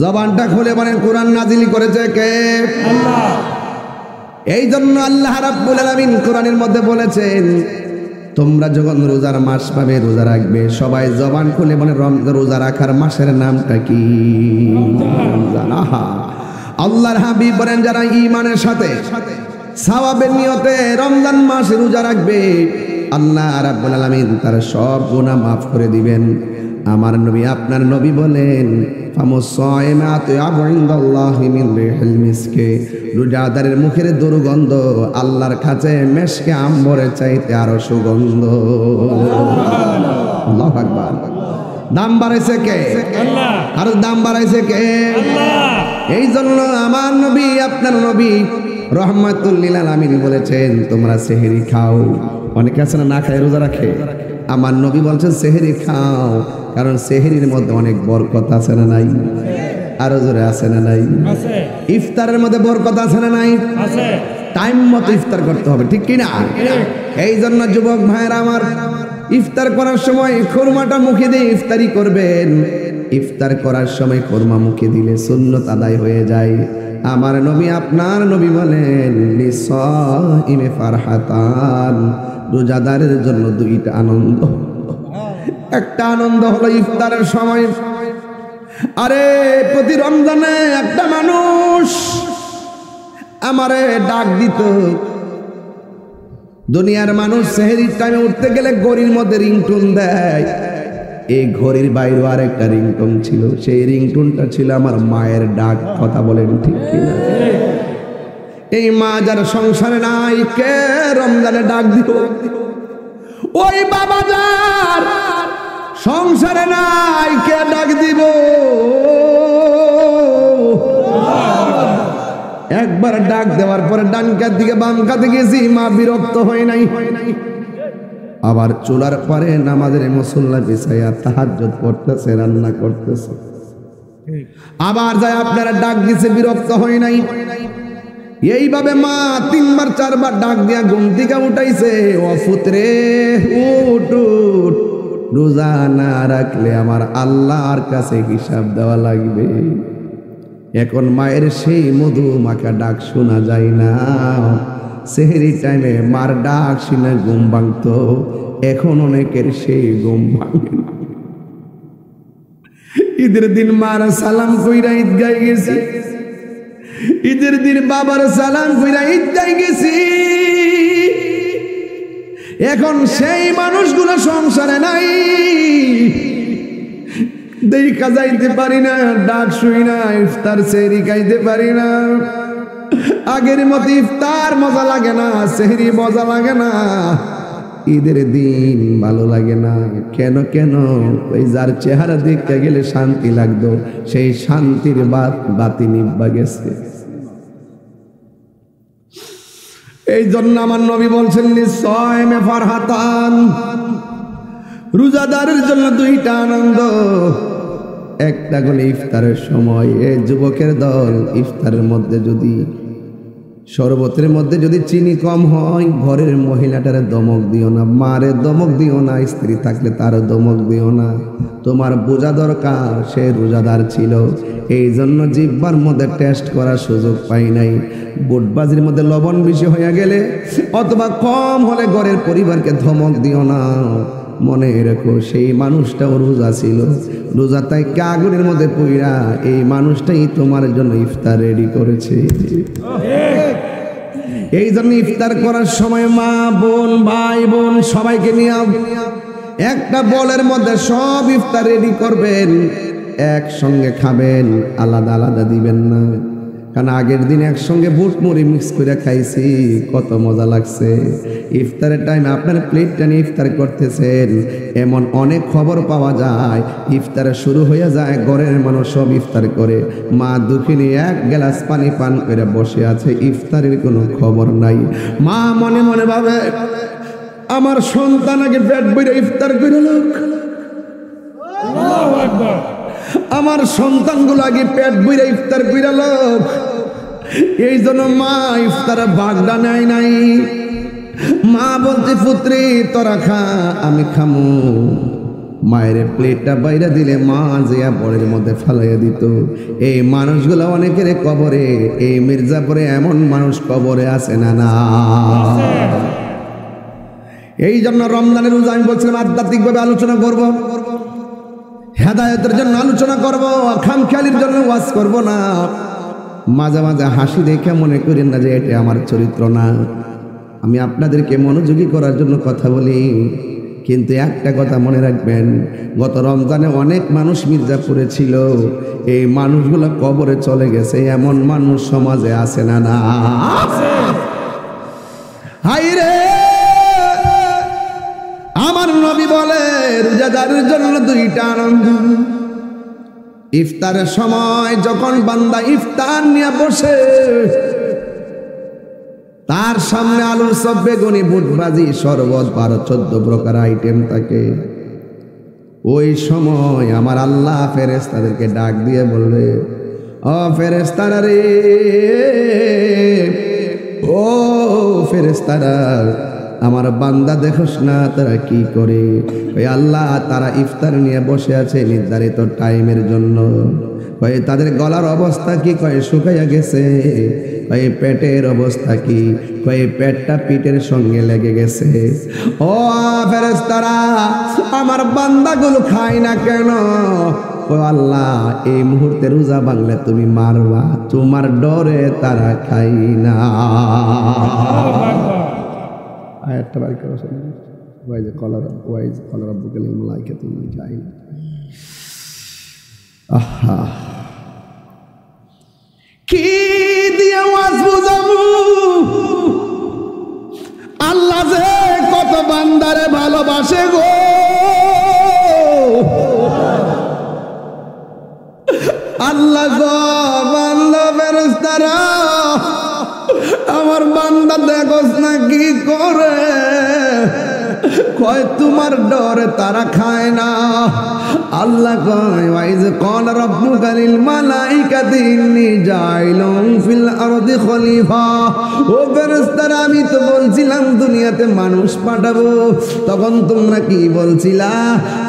জবানটা খুলে বলেন কোরআন নাজিল করেছে কে? আল্লাহ। এই জন্য আল্লাহ রাব্বুল আলামিন কোরআনের মধ্যে বলেছেন, তোমরা যখন রোজার মাস পাবে, রোজা রাখবে, সবাই জবান খুলে বলে রোজা রাখার মাসের নামটা কি? রমজান। আল্লাহর হাবিব বলেন, যারা ঈমানের সাথে সওয়াবের নিয়তে রমজান মাসে রোজা রাখবে, আল্লাহ রাব্বুল আলামিন তার সব গুনাহ মাফ করে দিবেন। আমার নবী, আপনার নবী বলেন, রোজাদারের মুখের দুর্গন্ধ আল্লাহর কাছে মেশকে আম্বরের চাইতে আরো সুগন্ধ। আল্লাহু আকবার। দাম বাড়াইছে কে? আল্লাহ। আর দাম বাড়াইছে কে? আল্লাহ। এই জন্য আমার নবী, আপনার নবী রহমাতুল লিল আলামিন বলেছেন, তোমরা সেহরি খাও। অনেকে আছে না খায় রোজা রাখে, আমার নবী বলছেন সেহরি খাও, কারণ সেহরির মধ্যে অনেক বরকত আছে না নাই? আরো জোরে আছে না নাই? ইফতারের মধ্যে বরকত আছে না নাই? টাইম মতো ইফতার করতে হবে, ঠিক কিনা? এই জন্য যুবক ভাইরা আমার, ইফতার করার সময় খুরমাটা মুখে দিয়ে ইফতারি করবেন। ইফতার করার সময় খুরমা মুখে দিলে সুন্নত আদায় হয়ে যায়। আমার নবী, আপনার নবী বলেন, লিসাইমি ফারহাতান, রোজাদারের জন্য দুইটা আনন্দ। একটা আনন্দ হলো ইফতারের সময়। আরে প্রতি রমজানে একটা মানুষ আমারে ডাক দিত। দুনিয়ার মানুষ সেহরির টাইমে উঠতে গেলে ঘড়ির মধ্যে রিংটোন দেয়, এই ঘড়ির বাইরে আর একটা রিংটোন ছিল, সেই রিংটোনটা ছিল আমার মায়ের ডাক। কথা বলেন ঠিক কিনা? এই মা যার সংসারে নাই, কে রমজানে ডাক দিত? ওই বাবা যার সংসারে নাই, কে ডাক দিব? একবার ডাক দেওয়ার পরে ডান কাত দিকে বাম কাতে গেছি, মা বিরক্ত হয় নাই। আবার চুলার পরে নামাজের মুসল্লা বিছাইয়া তাহাজ্জুদ পড়তেছে, রান্না করতেছে। আবার যায় আপনারা ডাক দিছে, বিরক্ত হয় নাই। এইভাবে মা 3 বার 4 বার ডাক দিয়া ঘুম থেকে উঠাইছে। ও পুত্রে উঠ উঠ, রোজা না রাখলে আমার আল্লাহর কাছে হিসাব দেওয়া লাগবে। এখন মায়ের সেই মধু মাখা ডাক শোনা যায় না। সেহরি টাইমে মার ডাক শুনে ঘুম ভাঙতো, এখন অনেকের সেই ঘুম ভাঙে না। ঈদের দিন মার সালাম কইরা ঈদগায় গেছি, ঈদের দিন বাবার সালাম কইরা ঈদগায় গেছি। এখন সেই মানুষগুলো সংসারে নাই, দেখা যাইতে পারি না, ডাক শুই না, ইফতার সেহরি খাইতে পারি না। আগের মতো ইফতার মজা লাগে না, সেহরি মজা লাগে না, ঈদের দিন ভালো লাগে না। কেন কেন? ওই যার চেহারা দেখতে গেলে শান্তি লাগতো, সেই শান্তির বাতি নিভা গেছে। এই জন্য আমার নবী বলছেন, লিসাইমি ফারহাতান, রোজাদারের জন্য দুইটা আনন্দ। একটা হলো ইফতারের সময়। এই যুবকের দল, ইফতারের মধ্যে যদি শরবতের মধ্যে যদি চিনি কম হয় ঘরের মহিলাটারে দমক দিও না, মারে দমক দিও না, স্ত্রী থাকলে তারও দমক দিও না। তোমার বোঝা দরকার সে রোজাদার ছিল, এই জন্য জিহ্বার মধ্যে টেস্ট করার সুযোগ পাই নাই। বুটবাজির মধ্যে লবণ বেশি হয়ে গেলে অথবা কম হলে ঘরের পরিবারকে ধমক দিও না। মনে রেখো সেই মানুষটাও রোজা ছিল, রোজা তাই আগুনের মধ্যে পইরা এই মানুষটাই তোমার জন্য ইফতার রেডি করেছে। এই জন্য ইফতার করার সময় মা বোন ভাই বোন সবাইকে নিয়ে একটা বলের মধ্যে সব ইফতার রেডি করবেন, একসঙ্গে খাবেন, আলাদা আলাদা দিবেন না। কারণ আগের দিন একসঙ্গে বুট মুড়ি মিক্স করে খাইছি, কত মজা লাগছে। ইফতারের টাইমে আপনার প্লেটটা নিয়ে ইফতার করতেছেন, এমন অনেক খবর পাওয়া যায় ইফতারে শুরু হয়ে যায়, ঘরের মানুষ সব ইফতার করে, মা দুঃখিনী এক গ্লাস পানি পান করে বসে আছে, ইফতারের কোনো খবর নাই। মা মনে মনে ভাবে আমার সন্তান আগে পেট বইরে ইফতার করে লোক, আমার সন্তানগুলো আগে পেট বইরে ইফতার করে লোক, এই জন্য মা ইফতারে ভাগটা নেয় নাই। মা বলছে পুত্রী তোরা খা আমি খামু। মায়ের প্লেটটা বাইরে দিলে মা জিয়া বড়ের মধ্যে ফেলাইয়া দিত। এই মানুষগুলো অনেকের কবরে, এই মির্জাপুরে এমন মানুষ কবরে আছে না না। এই জন্য রমজানের রোজা আমি বলছিলাম আধ্যাত্মিকভাবে আলোচনা করব, হেদায়েতের জন্য আলোচনা করব, খামখেয়ালির জন্য ওয়াজ করব না। মাঝে মাঝে হাসি দেখে মনে করেন না যে এটা আমার চরিত্র না। আমি আপনাদেরকে মনোযোগী করার জন্য কথা বলি, কিন্তু একটা কথা মনে রাখবেন, গত রমজানে অনেক মানুষ মির্জাপুরে ছিল, এই মানুষগুলো কবরে চলে গেছে, এমন মানুষ সমাজে আছে না না। হাইরে আমার নবী বলে রোজাদারের জন্য দুইটা আনন্দ। ইফতারের সময় যখন বান্দা ইফতার নিয়ে বসে, তার সামনে আলুর চপ, বেগুনি, বুটবাজি, শরবত, 12-14 প্রকার আইটেম থাকে। ওই সময় আমার আল্লাহ ফেরেশতাদেরকে ডাক দিয়ে বলবে, ও ফেরেশতারা রে, ও ফেরেশতারা, আমার বান্দা দেখোস না তারা কি করে? ওই আল্লাহ তারা ইফতার নিয়ে বসে আছে নির্ধারিত টাইমের জন্য। কয়ে তাদের গলার অবস্থা কি? কয়ে শুকাইয়া গেছে। কয়ে পেটের অবস্থা কি? কয়ে পেটটা পিঠের সঙ্গে লেগে গেছে। ও ফেরেশতারা, আমার বান্দাগুলো খায় না কেন? ও আল্লাহ, এই মুহূর্তে রোজা ভাঙলে তুমি মারবা, তোমার ডরে তারা খাই না। আয়াতটা বাড়ি করা শুনে ওয়াইজ কলার রব্বুকা লিল মালাইকাতি মিকাইল। আহা, কি দিয়ে ওয়াজ বুঝাবো? আল্লাহ যে কত বান্দারে ভালোবাসে গো, আল্লাহ গো বান্দা ফেরেশতারা, আমার বান্দা দেখোস না কি করে? কয় তোমার ডরে তারা খায় না। আল্লাহ কয় ওয়াইজ ক্বালা রাব্বুকা লিল মালাইকাতি ইন্নী জাইলুন ফিল আরদি খলিফা। ও ফেরেশতারা, আমি তো বলছিলাম দুনিয়াতে মানুষ পাঠাবো, তখন তোমরা কি বলছিলা?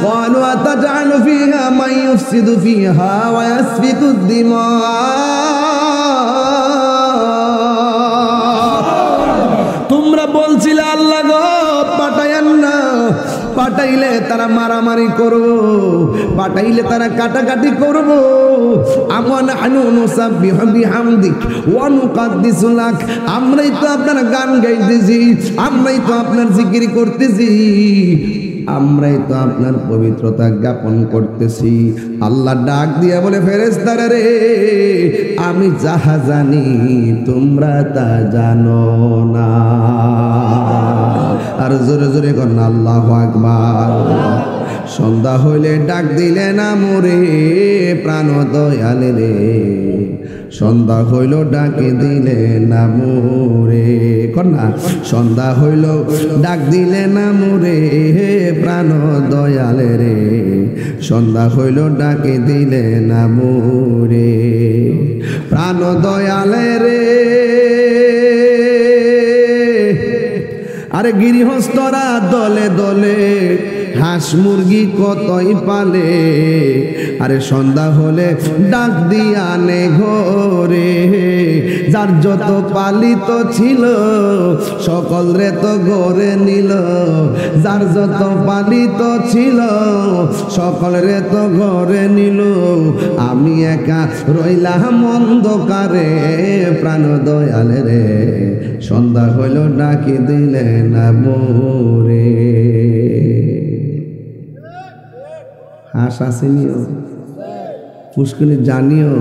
ক্বালু আতাজআলু ফিহা মান ইউফসিদু ফিহা ওয়া ইয়াসফিকুদ দিমা। তোমরা বলছিলে আল্লাহ গো পাঠায়েন না, পাঠাইলে তারা মারামারি করবো, পাঠাইলে তারা কাটাকাটি করবো। আমরাই তো আপনার গান গাইতেছি, আমরাই তো আপনার জিকির করতেছি, আমরাই তো আপনার পবিত্রতা জ্ঞাপন করতেছি। আল্লাহ ডাক দিয়া বলে ফেরেশতারা রে, আমি যাহা জানি তোমরা তা জানো না। আর জোরে জোরে কন্যা আল্লাহু আকবার। সন্ধ্যা হইলে ডাক দিলে না মোরে প্রাণ দয়ালে রে, সন্ধ্যা হইল ডাকে দিলে না মোরে। কন্যা সন্ধ্যা হইল ডাক দিলে না মোরে প্রাণ দয়ালে রে, সন্ধ্যা হইল ডাকে দিলে না মোরে প্রাণ দয়ালে রে। আরে গৃহস্থরা দলে দলে হাঁস মুরগি কতই পালে, আরে সন্ধ্যা হলে ডাক দিয়া আনে ঘরে। যার যত পালিত ছিল সকল রে তো ঘরে নিল, যার যত পালিত ছিল সকল রে তো ঘরে নিল। আমি একা রইলাম অন্ধকারে, প্রাণ দয়াল রে সন্ধ্যা হইল ডাকি দিলে না মোরে। হাঁস আসেনিও, পুষ্কনি জানিও,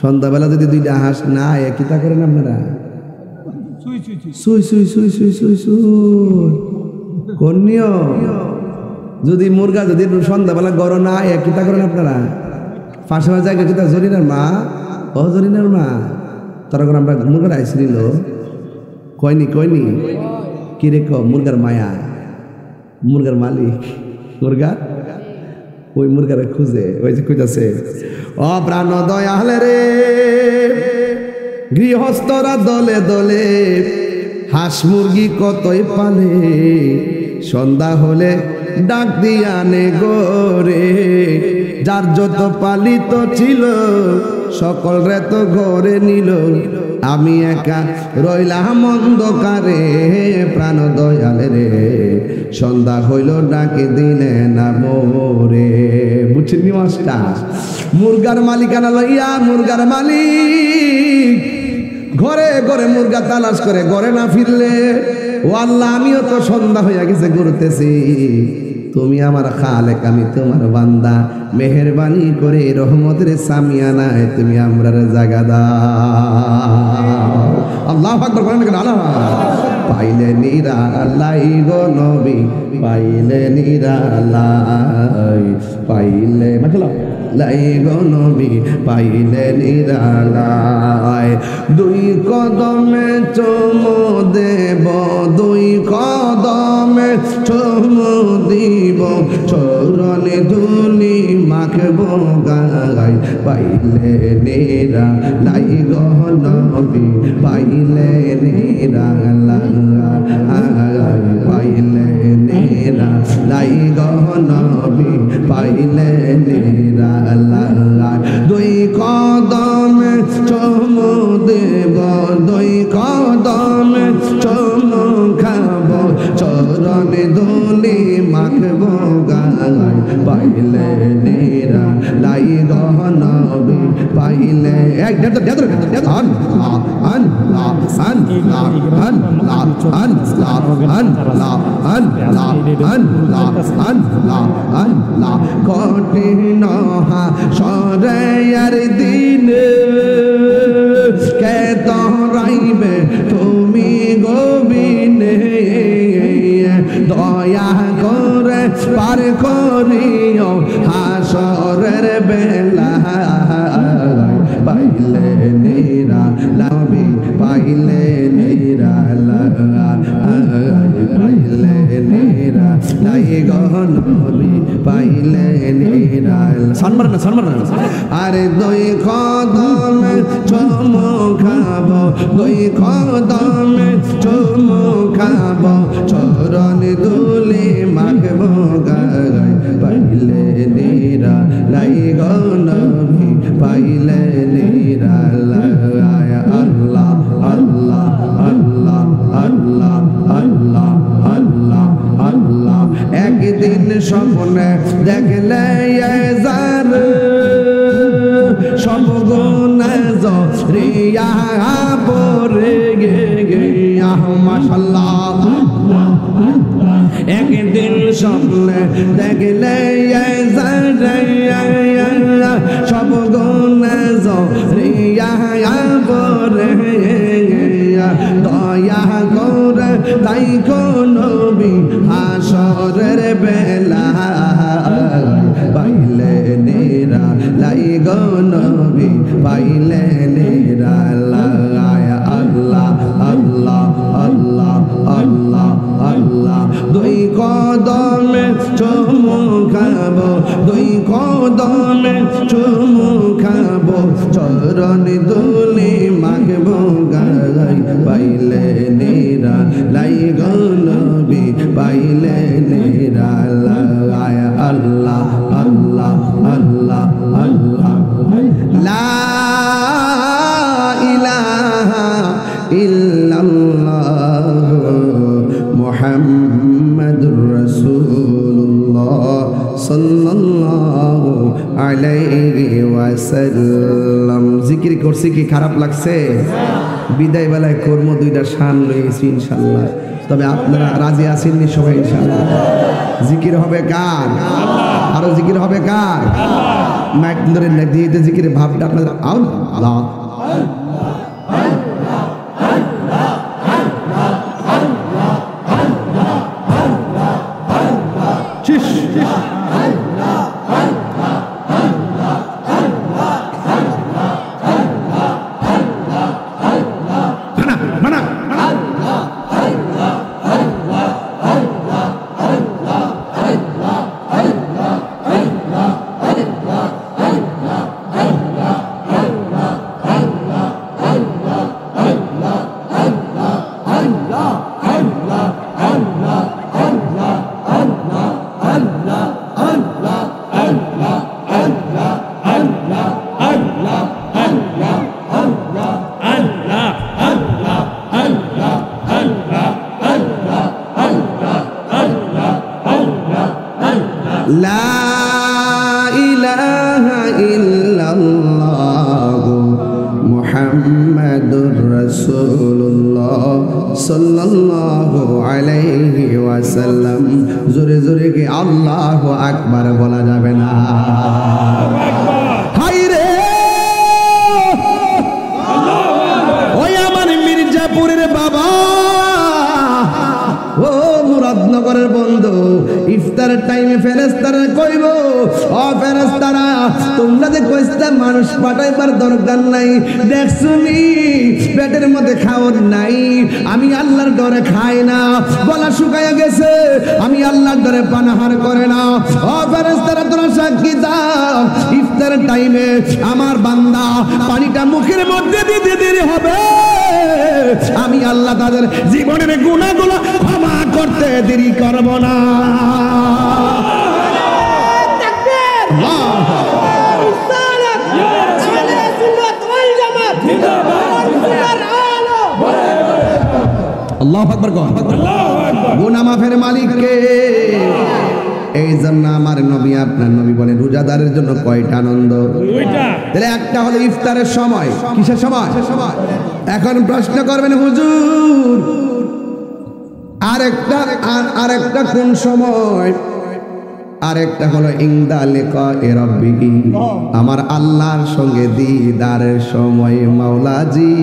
সন্ধ্যাবেলা যদি দুইটা হাঁস না কি তা করেন আপনারা? সুই সুই সুই সুই সুই সুই কন্যা। যদি মুরগা যদি সন্ধ্যাবেলা গরম না কি তা করেন আপনারা? পাশে জায়গা কি তা জরিনার মা, ও জরিনার মা তারা করে আমরা মুরগার আইস নিল কয়নি কয়নি কি রে মুরগার মায়া, মুরগার মালিক মুরগা ওই মুরগারে খুঁজে, ওই যে খুঁজেছে ও প্রাণ দয়াল রে। গৃহস্থরা দলে দলে হাঁস মুরগি কতই পালে, সন্ধ্যা হলে ডাক দিয়া নে গোরে। যার যত পালিত ছিল সকল রে তো ঘরে নিল, আমি একা রইলাম অন্ধকারে, প্রাণ দয়াল রে সন্ধ্যা হইল ডাকে দিলে না মোরে। বুঝছেন নি মাস্টার? মুরগার মালিকানা লইয়া মুরগার মালিক ঘরে ঘরে মুরগা তালাশ করে, ঘরে না ফিরলে ও আল্লাহ আমিও তো সন্ধ্যা হইয়া গেছে ঘুরতেছি, তুমি আমার খালেক আমি তোমার বান্দা, মেহেরবানি করে রহমতের সামিয়ানায় তুমি আমরার জায়গা দাও। আল্লাহু আকবার বলেন না? আল্লাহ পাইলে নিরালাই গো নবী, পাইলে নিরালাই, পাইলে মতলব লাই গো নবী, পাইলে নিরালাই। দুই কদমে চুমু দেব, দুই কদমে চুমু দিব, চরণে ধুলি মাখব গায়, পাইলে নিরালাই গো নবী, পাইলে নিরালাই, পাইলে নিরালাই গো নবী, পাইলে নিরালাই। দুই কদমে চুমু দেব, দুই কদমে চুমু খাব, চরণে ধুলি মাখব গায়, পাইলে নিরালাই গো নবী, পাইলে এক দেড় দেড় দেড় আন আন আন আন আন আন আন কঠিন সরেয়ার দিন কে তরাইবে তুমি গোবিনে, দয়া করে পার করিও হাসরের বেলা, পাইলে নিরালাই, পাইলে নিরালাই, পাইলে নিরালাই গো নবী, পাইলে নিরালাই। সম্মান না সম্মান না। আরে দুই কদমে চুমু খাব, দুই কদমে চুমু খাব, চরণে ধুলি মাখব গায়, পাইলে নিরালাই গো নবী, পাইলে নিরালাই। আল্লাহ আল্লাহ আল্লাহ আল্লাহ আল্লাহ আল্লাহ আল্লাহ। একদিন স্বপ্নে দেখলে যার সব গুনাহ জরিয়া পড়ে গিয়া, মাশাআল্লাহ। একদিন স্বপ্নে দেখলে সব গুনাহ জরিয়া পড়ে গিয়া, দয়া করে তাই গো নবী হাসরের বেলা, পাইলে নিরালাই গো নবী, পাইলে নিরালাই। আল্লাহ আল্লাহ আল্লাহ আল্লাহ আল্লাহ। দুই কদমে চুমু খাব, দুই কদমে চুমু খাব, চরণে ধুলি মাখব গায়, পাইলে নিরালাই গো হইলে নিরালায় আল্লাহ আল্লাহ আল্লাহ আল্লাহ লা ইলাহা ইল্লাল্লাহ মুহাম্মাদুর রাসূলুল্লাহ সাল্লাল্লাহু আলাইহি ওয়াসাল্লাম। জিকির করছি কি খারাপ লাগছে? বিদায় বেলায় কর্ম দুইটা শান লইছি ইনশাআল্লাহ। তবে আপনারা রাজি আছেন নি সবাই ইনশাআল্লাহ? জিকির হবে কার? আরো জিকির হবে কার? মাইক ধরে দিয়ে জিকিরের ভাবটা আপনাদের আল্লাহ লা ইলাহা ইল্লাল্লাহ মুহাম্মাদুর রাসূলুল্লাহ সাল্লাল্লাহু আলাইহি ওয়াসাল্লাম। জোরে জোরে কি আল্লাহু আকবার বলা যাবে না? হায় রে ওই আমার মির্জাপুরের বাবা, ও মুরাদনগরের বন্ধু, ইফতারের টাইমে ফেরেশতারা কইব, ও ফেরেশতারা তোমরা যে কইস্তা মানুষ পাঠাইবার দরকার নাই, দেখছুনি পেটের মধ্যে খাওয়ার নাই, আমি আল্লাহর ডরে খাই না, গলা শুকায়া গেছে, আমি আল্লাহর ডরে পানাহার করে না। ও ফেরেশতারা তোমরা সাক্ষী দাও, ইফতারের টাইমে আমার বান্দা পানিটা মুখের মধ্যে দিতে দেরি হবে, আমি আল্লাহ তাদের জীবনের গুনাহগুলো ক্ষমা করতে দেরি করব না। আল্লাহু আকবার। গুনাহ মাফের মালিক কে? এই জন্য আমার নবী আপনার নবী বলেন রোজাদারের জন্য কয়টা আনন্দ? দুইটা। তাহলে একটা হলো ইফতারের সময়। কিসের সময়? এখন প্রশ্ন করবেন হুজুর আরেকটা কোন সময়? আরেকটা হলো ইনদা লিকা রাব্বিহি, আমার আল্লাহর সঙ্গে দিদারের সময়। মাওলাজি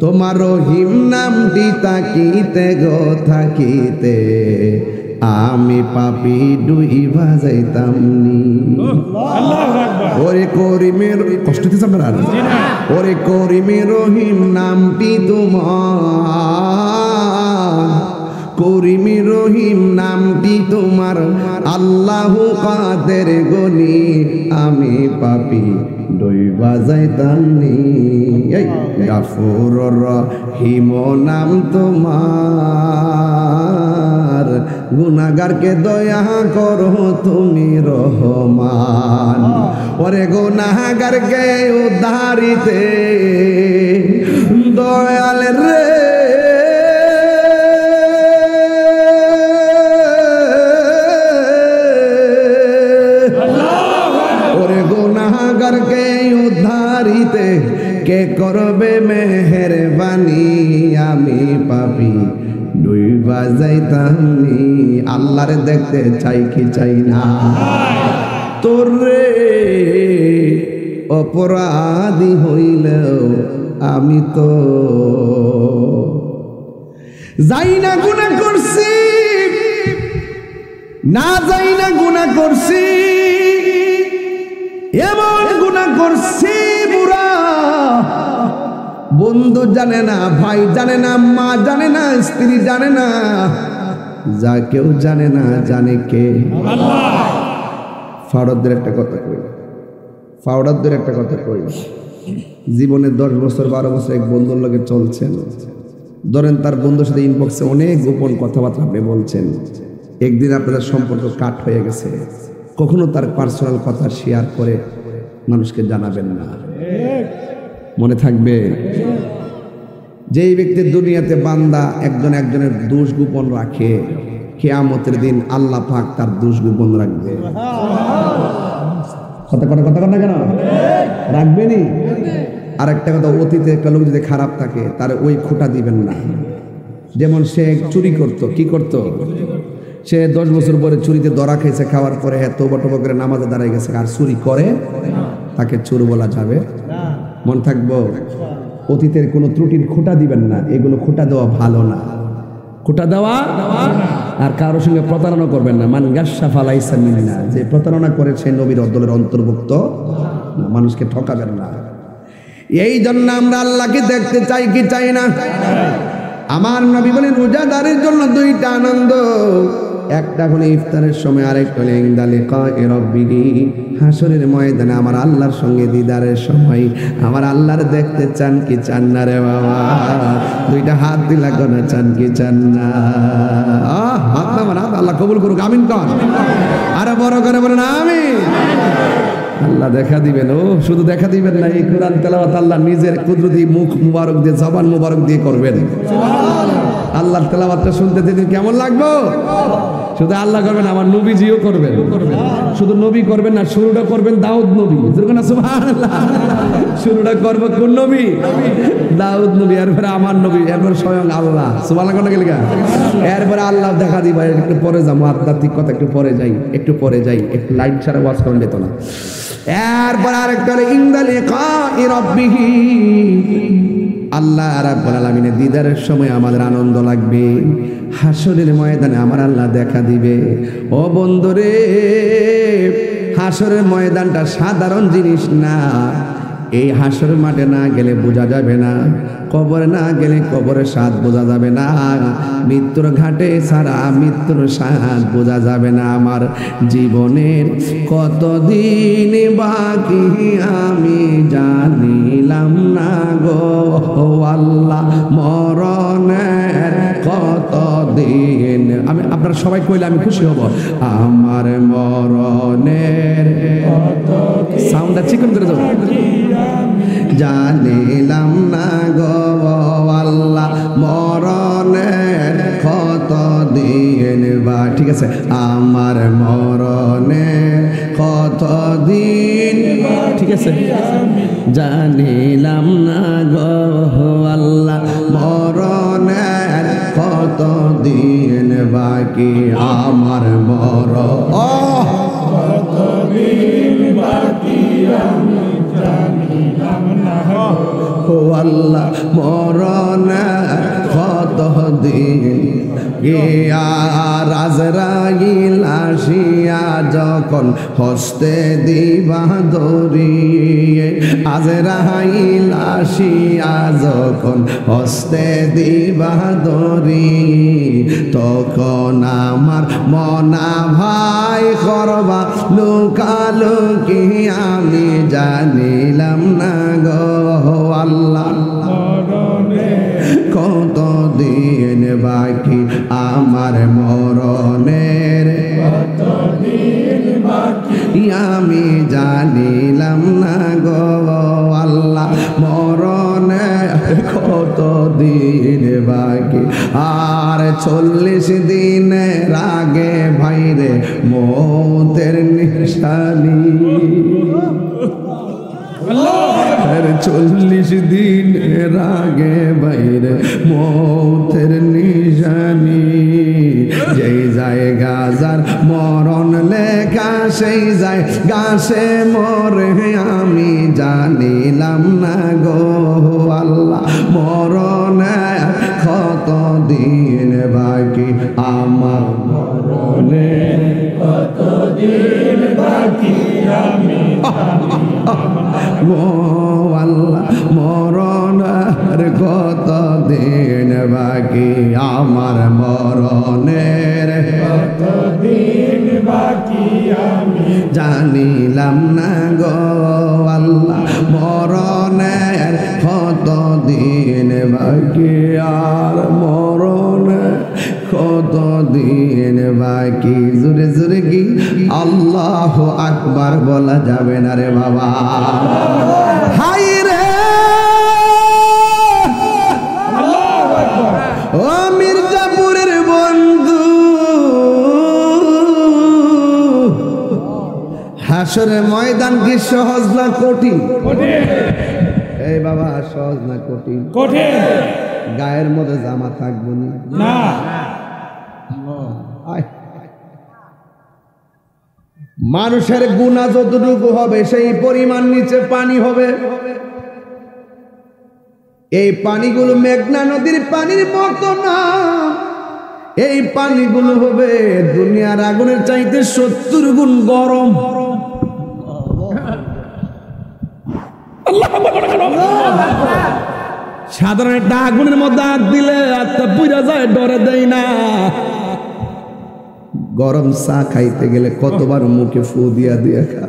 তোমার রহিম নামটি তাকিতে গো থাকিতে আমি পাপি ডুইবা যাইতাম নি। ওরে করিমের কষ্ট দিতে আপনারা, ওরে করিমের রহিম নামটি তোমার, করিমি রহিম নামটি তোমার, আল্লাহু কাদের গনি আমি পাপি ডুইবা যাইতাম নি। গাফুরুর রহিম নাম তোমার, গুনাহগারকে দয়া করো তুমি রহমান। ওরে গুনাহগারকে উদ্ধারিতে দয়াল রে, ওরে গুনাহগারকে উদ্ধারিতে কে করবে মেহেরবানি, আমি পাপি ডুইবা যাইতাম নি। আল্লাহরে দেখতে চাই কি চাই না? তোরে অপরাধী হইলেও আমি তো যাই না গুনাহ করছি, না যাই না গুনাহ করছি, এমন গুনাহ করছি বুড়া বন্ধু জানে না, ভাই জানে না, মা জানে না, স্ত্রী জানে না, যা কেউ জানে না, জানে কে? আল্লাহ। ফাওড়াদের একটা কথা কই, ফাওড়াদের একটা কথা কই, জীবনে 10 বছর 12 বছর এক বন্ধুর লগে চলছেন, ধরেন তার বন্ধুর সাথে ইনবক্সে অনেক গোপন কথাবার্তা আপনি বলছেন, একদিন আপনাদের সম্পর্ক কাট হয়ে গেছে, কখনো তার পার্সোনাল কথা শেয়ার করে মানুষকে জানাবেন না, মনে থাকবে। যেই ব্যক্তির দুনিয়াতে বান্দা একজনের দোষ গোপন রাখে, কিয়ামতের দিন আল্লাহ পাক তার দোষ গোপন রাখবে। কথা কেন রাখবেনি? আর একটা কথা, অতীতে একটা লোক যদি খারাপ থাকে তার ওই খোঁটা দিবেন না। যেমন সে চুরি করত, কি করত, সে 10 বছর পরে চুরিতে ধরা খেয়েছে, খাওয়ার পরে তওবা করে নামাজে দাঁড়ায় গেছে, আর চুরি করে তাকে চোর বলা যাবে? মন থাকবো। অতীতের কোনো ত্রুটির খোঁটা দিবেন না, এগুলো খোঁটা দেওয়া ভালো না, খোঁটা দেওয়া। আর কারোর সঙ্গে প্রতারণা করবেন না, মান গাশশা ফালাইসা মিন্না, যে প্রতারণা করে সে নবীর দলের অন্তর্ভুক্ত না, মানুষকে ঠকাবেন না। এই জন্য আমরা আল্লাহকে দেখতে চাই কি চাই না? আমার নবী বলেন রোজাদারের জন্য দুইটা আনন্দ, একটা হলো ইফতারের সময়, আরেকটা হলো ইনদা লিকায়ে রাব্বিহি, হাসরের ময়দানে আমার আল্লাহর সঙ্গে দিদারের সময়। আমার আল্লাহর দেখতে চান কি চান না রে বাবা? দুইটা হাত দিলা কোন চান কি চান না? হাত না মানে আল্লাহ কবুল করুক, আমিন কর। আরে বড় করে বলেন আমিন। আল্লাহ দেখা দিবেন। ও শুধু দেখা দিবেন না, এই কোরআন তেলাওয়াত আল্লাহ নিজের কুদরতি মুখ মুবারক দিয়ে, জবান মুবারক দিয়ে করবেন। আল্লাহর তেলাওয়াতটা শুনতে দিন কেমন লাগবে? শুধু আল্লাহ করবেন, আমার নবীজিও করবেন। শুধু নবী করবেন না, শুরুটা করবেন দাউদ নবী। সুবহানাল্লাহ। শুরুটা করব কোন নবী? দাউদ নবী, এরপরে আমার নবী, এরপর স্বয়ং আল্লাহ। সুবহানাল্লাহ কোন গেলিগা? এরপরে আল্লাহ দেখা দিবা। একটু পরে যাবো, আধ্যাত্মিক কথা একটু পরে যাই, একটু লাইট ছাড়া ওয়াজ করেন যেত না। এরপর আরেকটা ইনদা লিকায়ে রাব্বিহি, আল্লাহ রাব্বুল আলামিনের দিদারের সময় আমাদের আনন্দ লাগবে। হাসরের ময়দানে আমার আল্লাহ দেখা দিবে। ও বন্ধুরে, হাসরের ময়দানটা সাধারণ জিনিস না। এই হাসরের মাঠে না গেলে বোঝা যাবে না, কবরে না গেলে কবরের স্বাদ বোঝা যাবে না, মৃত্যুর ঘাটে ছাড়া মৃত্যুর স্বাদ বোঝা যাবে না। আমার জীবনের কতদিন বাকি আমি জানিলাম না গো আল্লাহ, মরণের কতদিন। আমি আপনারা সবাই কইলে আমি খুশি হব। আমার মরণের সাউন্ডটা চিকন করে দাও। জানিলাম না গো আল্লাহ, মরণের কতদিন বা। ঠিক আছে, আমার মরণের কতদিন, ঠিক আছে, জানিলাম না গো আল্লাহ, মরণের কতদিন বাকি আমার কতদিন বাকি আমি জানিলাম না গো আল্লাহ, মরণের কতদিন। আর আজরাইল আসিয়া যখন হস্তে দিবা ধরি, আজরাইল আসিয়া যখন হস্তে দিবা ধরি, তখন আমার মনা ভাই করবা লুকালুকি আমি জানিলাম না গো আল্লাহ, কতদিন বাকি আমার মরণের কতদিন বাকি আমি জানিলাম না গো আল্লাহ, মরণের কতদিন বাকি। আর 40 দিনের আগে ভাইরে মৌতের নিশানি, 40 দিনের আগে বাইরে মৌতের নিশানি। যেই জায়গা যার মরণ লেখা সেই জায়গা সে মরে আমি জানিলাম না গো আল্লাহ, মরণের কতদিন বাকি আমার মরণের কতদিন বাকি আমি গো আল্লাহ, মরণের কতদিন বাকি আমার মরণের কতদিন বাকি আমি জানিলাম না গো আল্লাহ, মরণের কতদিন বাকি আর কতদিন বাকি, জোরে জোরে কি আল্লাহু আকবার বলা যাবে না রে বাবা। হাই রে ও মির্জাপুরের বন্ধু, হাসরের ময়দান কি সহজ না কঠিন? এই বাবা সহজ না কঠিন? কঠিন। গায়ের মধ্যে জামা থাকবো না। মানুষের গুনাহ যতটুকু হবে সেই পরিমাণ নিচে পানি হবে। এই পানিগুলো মেঘনা নদীর পানির মতো না, এই পানিগুলো হবে দুনিয়ার আগুনের চাইতে 70 গুণ গরম। সাধারণ একটা আগুনের মধ্যে হাত দিলে হাতটা পুড়ে যায়, ডরে দেয় না। গরম চা খাইতে গেলে কতবার মুখে ফু দিয়া দিয়া খা।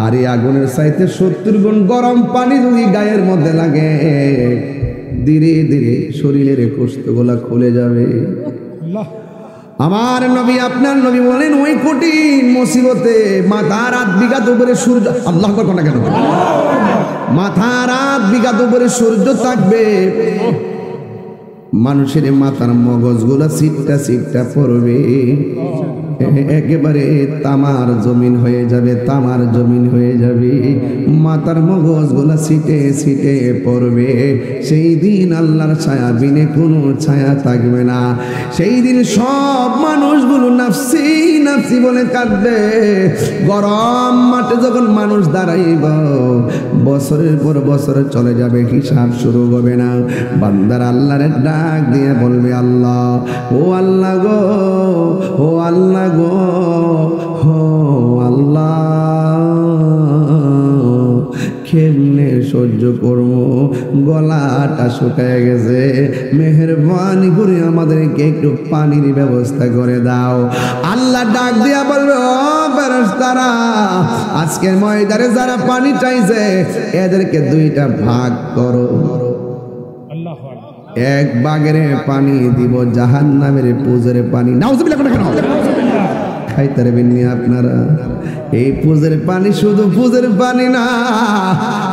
আর এই আগুনের চাইতে 70 গুণ গরম পানি যদি গায়ের মধ্যে লাগে, ধীরে ধীরে শরীরের কোষ্ঠগুলা খুলে যাবে। আমার নবী আপনার নবী বলেন ওই কঠিন মুসিবতে মাথার 8 বিঘাত উপরে সূর্য, আল্লাহু আকবার কেন, মাথার 8 বিঘাত উপরে সূর্য থাকবে, মানুষের মাথার মগজগুলা সিটটা সিটটা পড়বে, একেবারে তামার জমিন হয়ে যাবে, তামার জমিন হয়ে যাবে, মাথার মগজগুলা সিটে সিটে পড়বে। সেই দিন আল্লাহর ছায়া বিনে কোনো ছায়া থাকবে না। সেই দিন সব মানুষগুলো নাফসি নাফসি বলে কাঁদবে। গরম মাঠে যখন মানুষ দাঁড়াইব, বছরের পর বছর চলে যাবে, হিসাব শুরু হবে না। বান্দার আল্লাহর ডাক দিয়ে বলবে আল্লাহ, ও আল্লাহ গো, ও আল্লাহ গো, ও আল্লাহ, কেমনে সহ্য করবো, গলাটা শুকায় গেছে, মেহেরবানি করে আমাদেরকে একটু পানির ব্যবস্থা করে দাও। আল্লাহ ডাক দিয়া বলবে, ও ফেরেশতারা, আজকের ময়দানে যারা পানি চাইছে এদেরকে 2টা ভাগ করো। এক ভাগের পানি দিব জাহান্নামের পুজোর পানি। নাউজুবিল্লাহ কেন খাইতে পারবেন না আপনারা? এই পুজোর পানি শুধু পুজোর পানি না,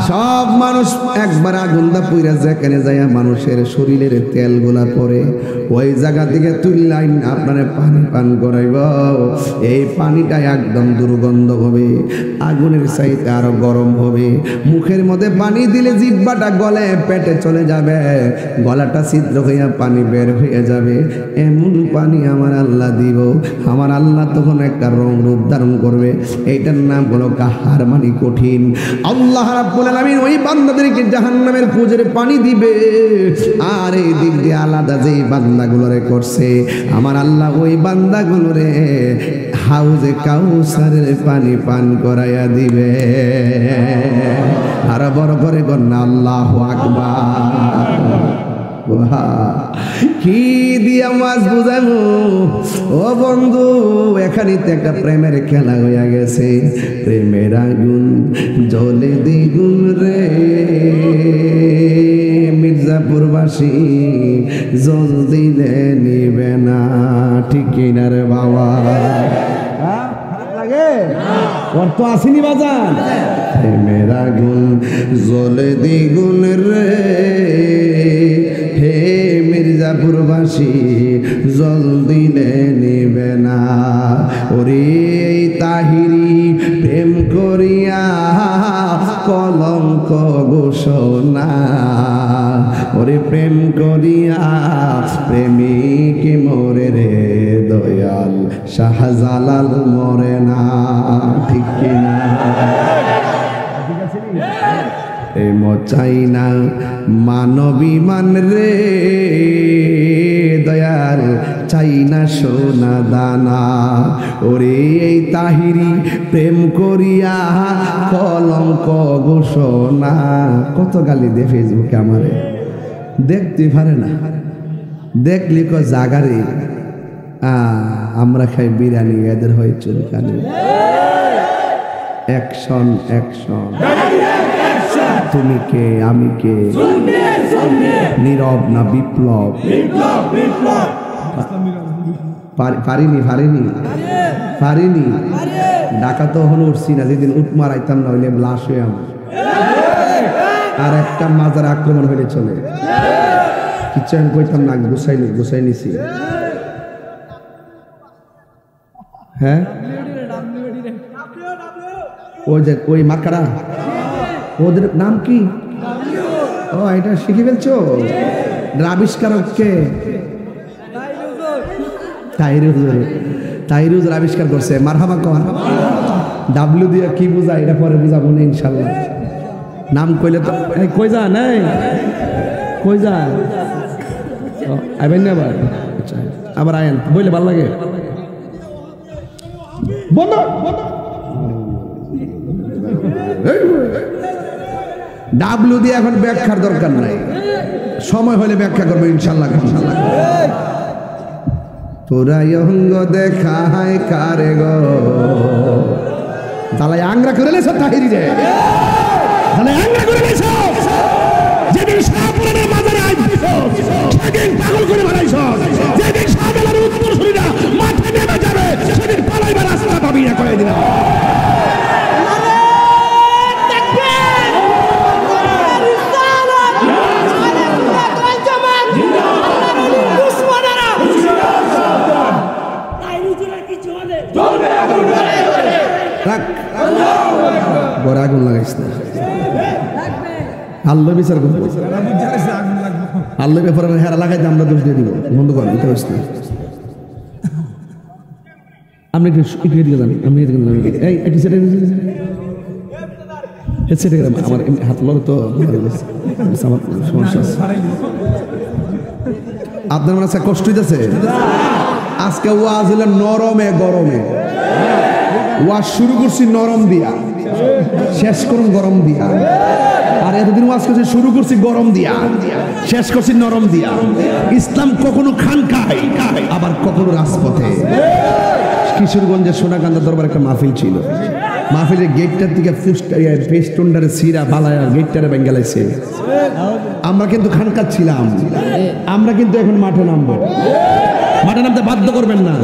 সব মানুষ একবার আগুনটা পুইরা যেখানে যায় মানুষের শরীরের তেলগুলা পড়ে, ওই জায়গা থেকে তুললাই আপনারা পানি পান করাইব। এই পানিটা একদম দুর্গন্ধ হবে, আগুনের চাইতে আরো গরম হবে। মুখের মধ্যে পানি দিলে জিহ্বাটা গলে পেটে চলে যাবে, গলাটা ছিদ্র হইয়া পানি বের হয়ে যাবে। এমন পানি আমার আল্লাহ দিব। আমার আল্লাহ তখন একটা রং রূপ ধারণ করবে, এইটার নাম হলো কাহার, মানে কঠিন। আল্লাহ রাব্বুল আলামিন ওই বান্দাদেরকে জাহান্নামের পুজোর পানি দিবে, আর এই দিক দিয়ে আলাদা যে বান্দাগুলোরে করছে আমার আল্লাহ ওই বান্দাগুলোরে হাউজে কাউসারের পানি পান করাইয়া দিবে। আর বড় করে গন্না আল্লাহু আকবার। কি দিয়া মাছ বুঝাবো ও বন্ধু, এখানে তো একটা প্রেমের খেলা হইয়া গেছে। প্রেমের আগুন জ্বলে দ্বিগুণ রে, মির্জাপুরবাসী জল দিলে নিবে না, ঠিক কিনা রে বাবা? ওর তো আসেনি বাজান। প্রেমের আগুন জ্বলে দ্বিগুণ রে, হে মির্জাপুরবাসী জল দিলে নিবে না। ওরে তাহিরি প্রেম করিয়া কলঙ্ক ঘোষণা, ওরে প্রেম করিয়া প্রেমিক মরে রে, দয়াল শাহজালাল মরে না, ঠিক কিনা? প্রেম চাই না মানবী মান রে, দয়াল চাই না সোনা দানা। ওরে এই তাহিরি প্রেম করিয়া কলঙ্ক ঘোষণা। কত গালি দে ফেসবুকে, আমারে দেখতে পারে না, দেখলি ক জাগারে আমরা খাই বিরিয়ানি, এদের হয় চুলকানি। অ্যাকশন অ্যাকশন, তুমি কে আমি কে, নীরব না বিপ্লব, পারিনি ঢাকা তো হলো উঠছি না, যেদিন উঠ মারাইতাম না হইলে লাশ হয়ে আমার আর একটা মাজার আক্রমণ হইলে চলে, কিচ্ছু আমি কইতাম না, গুছাই নিছি। হ্যাঁ ওই মার্কারা ওদের নাম কি? ও এটা শিখে ফেলছো? আবিষ্কারক কে? তাইরুজ আবিষ্কার করছে। মারহাবা কন। ডাব্লিউ দিয়ে কি বুঝা এটা পরে বুঝাবো না ইনশাল্লাহ। নাম কইলে তো কই যা নাই, কই যা আইবেন না আবার? আচ্ছা আবার আয়েন, বইলে ভালো লাগে। বন্ধ ডাব্লিউ দিয়ে এখন ব্যাখ্যার দরকার নাই, সময় হলে ব্যাখ্যা করবো ইনশাল্লাহ। পুরাই অঙ্গ দেখায় কারে গো, তালাই আংরা করে লেছ তাহিরি রে, তালাই আংরা করে লেছ। যেদিন শাহপুরের মাজারে আইছিস সেদিন পাগল করে বানাইছ, যেদিন শাহবেলার উত্তর শরীরা মাঠে নেমে যাবে সেদিন পালাইবার রাস্তা পাবি না করে দিলাম। বড় আগুন লাগাইস না, আল্লাহ বিচার করবো। আল্লাহ ব্যাপারে হেরা লাগাইতে আমরা দোষ দিয়ে দিব, বন্ধ করেন। এটা হচ্ছে আপনি একটু এদিকে যান, আপনি এদিকে যান, এই একটু সেটা সেটা আমার হাত লড়ে তো আমার সমস্যা আছে। আপনার মনে আছে কষ্ট হইতেছে? আজকে ওয়াজ হলো নরমে গরমে, ওয়াজ শুরু করছি নরম দিয়া, শেষ করুন গরম দিয়া। আর এতদিন ওয়াজ করছি শুরু করছি গরম দিয়া, শেষ করছি নরম দিয়া। ইসলাম কখনো খানকায় আবার কখনো রাজপথে। কিশোরগঞ্জের সোনাকান্দা দরবার একটা মাহফিল ছিল, মাহফিলের গেটটার দিকে পেস্টনটারে সিরা বালায়া গেটটারে বেঙ্গালাইছে। আমরা কিন্তু খানকার ছিলাম, আমরা কিন্তু এখন মাঠে নামবো। মাঠে নামতে বাধ্য করবেন না,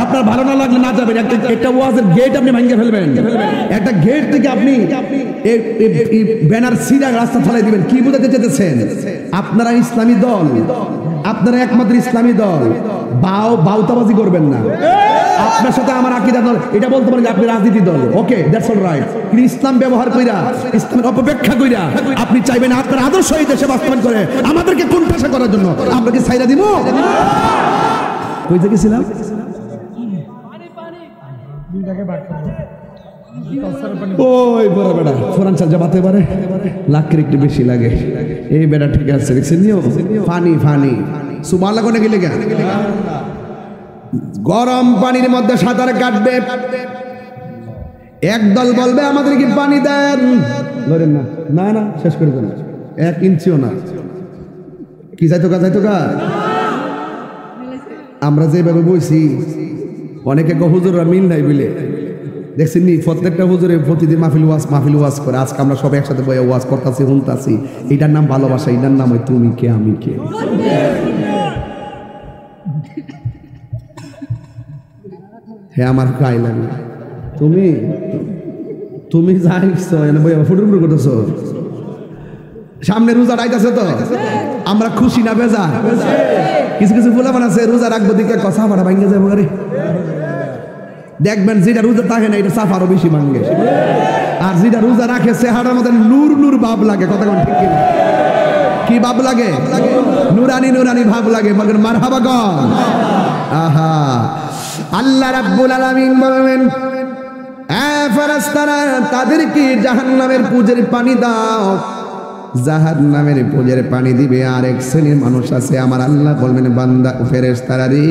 আপনার ভালো না লাগলে না যাবেন। একটা ওয়াজের গেট আপনি ভাঙিয়ে ফেলবেন, একটা গেট থেকে আপনি ব্যানার সিরা রাস্তা ফেলাই দিবেন। কি বোঝাতে চেয়েছেন? আপনারা ইসলামী দল, আপনারা একমাত্র ইসলামী দল, বাউতাবাজি করবেন না। আপনার সাথে আমার আকীদা দল, এটা বলতে পারেন যে আপনি রাজনীতি দল, ওকে দ্যাটস অল রাইট। কিন্তু ইসলাম ব্যবহার কইরা, ইসলামের অপব্যাখ্যা কইরা আপনি চাইবেন আপনার আদর্শ এই দেশে বাস্তবায়ন করে আমাদেরকে কোণঠাসা করার জন্য আমরা কি ছাইরা দিব? কই গেছিলাম? ওই বড় বেড়া ফোরান চাল যাবাতে পারে, লাখের একটু বেশি লাগে। এই বেড়া ঠিক আছে, দেখছেন নিও ফানি ফানি সুবহানাল্লাহ কোনে গেলে গা গরম পানির মধ্যে সাঁতার কাটবে। একদল বলবে আমাদেরকে পানি দেন, ধরেন না, না না শেষ করে দেন, 1 ইঞ্চিও না। কি যাইতো গা আমরা যেভাবে বইছি, অনেকে হুজুররা মিল নাই বলে দেখছেন নি, প্রত্যেকটা হুজুরে প্রতিদিন মাহফিল ওয়াজ করে। আজকে আমরা সবাই একসাথে বইয়া ওয়াজ করতেছি, শুনতাছি। এটার নাম ভালোবাসা, এটার নাম হয় তুমি কে আমি কে। হ্যাঁ আমার গায়ে লাগে, তুমি যাইছো বইয়া ফুটুর করতেছ। সামনে রোজা আইতাছে তো, আমরা খুশি না বেজা? কিছু কিছু ফুলামান আছে রোজা রাখবো দিকে কথা ভাড়া ভাঙ্গে যাবো। আরে দেখবেন যেটা রোজা থাকে না এটা সাফ আরো বেশি ভাঙ্গে, আর যেটা রোজা রাখে চেহারার মধ্যে নূর নূর ভাব লাগে। কথা কোন ঠিক কিনা? কি ভাব লাগে? নুরানি নুরানি ভাব লাগে। বলেন মারহাবা গন। আহা, আল্লাহ রাব্বুল আলামিন বলেন, এ ফেরেশতারা তাদেরকে জাহান্নামের পুজের পানি দাও। জাহান্নামের পুজের পানি দিবে আরেক শ্রেণীর মানুষ আছে। আমার আল্লাহ বলবেন, বান্দা ফেরেশতারা রে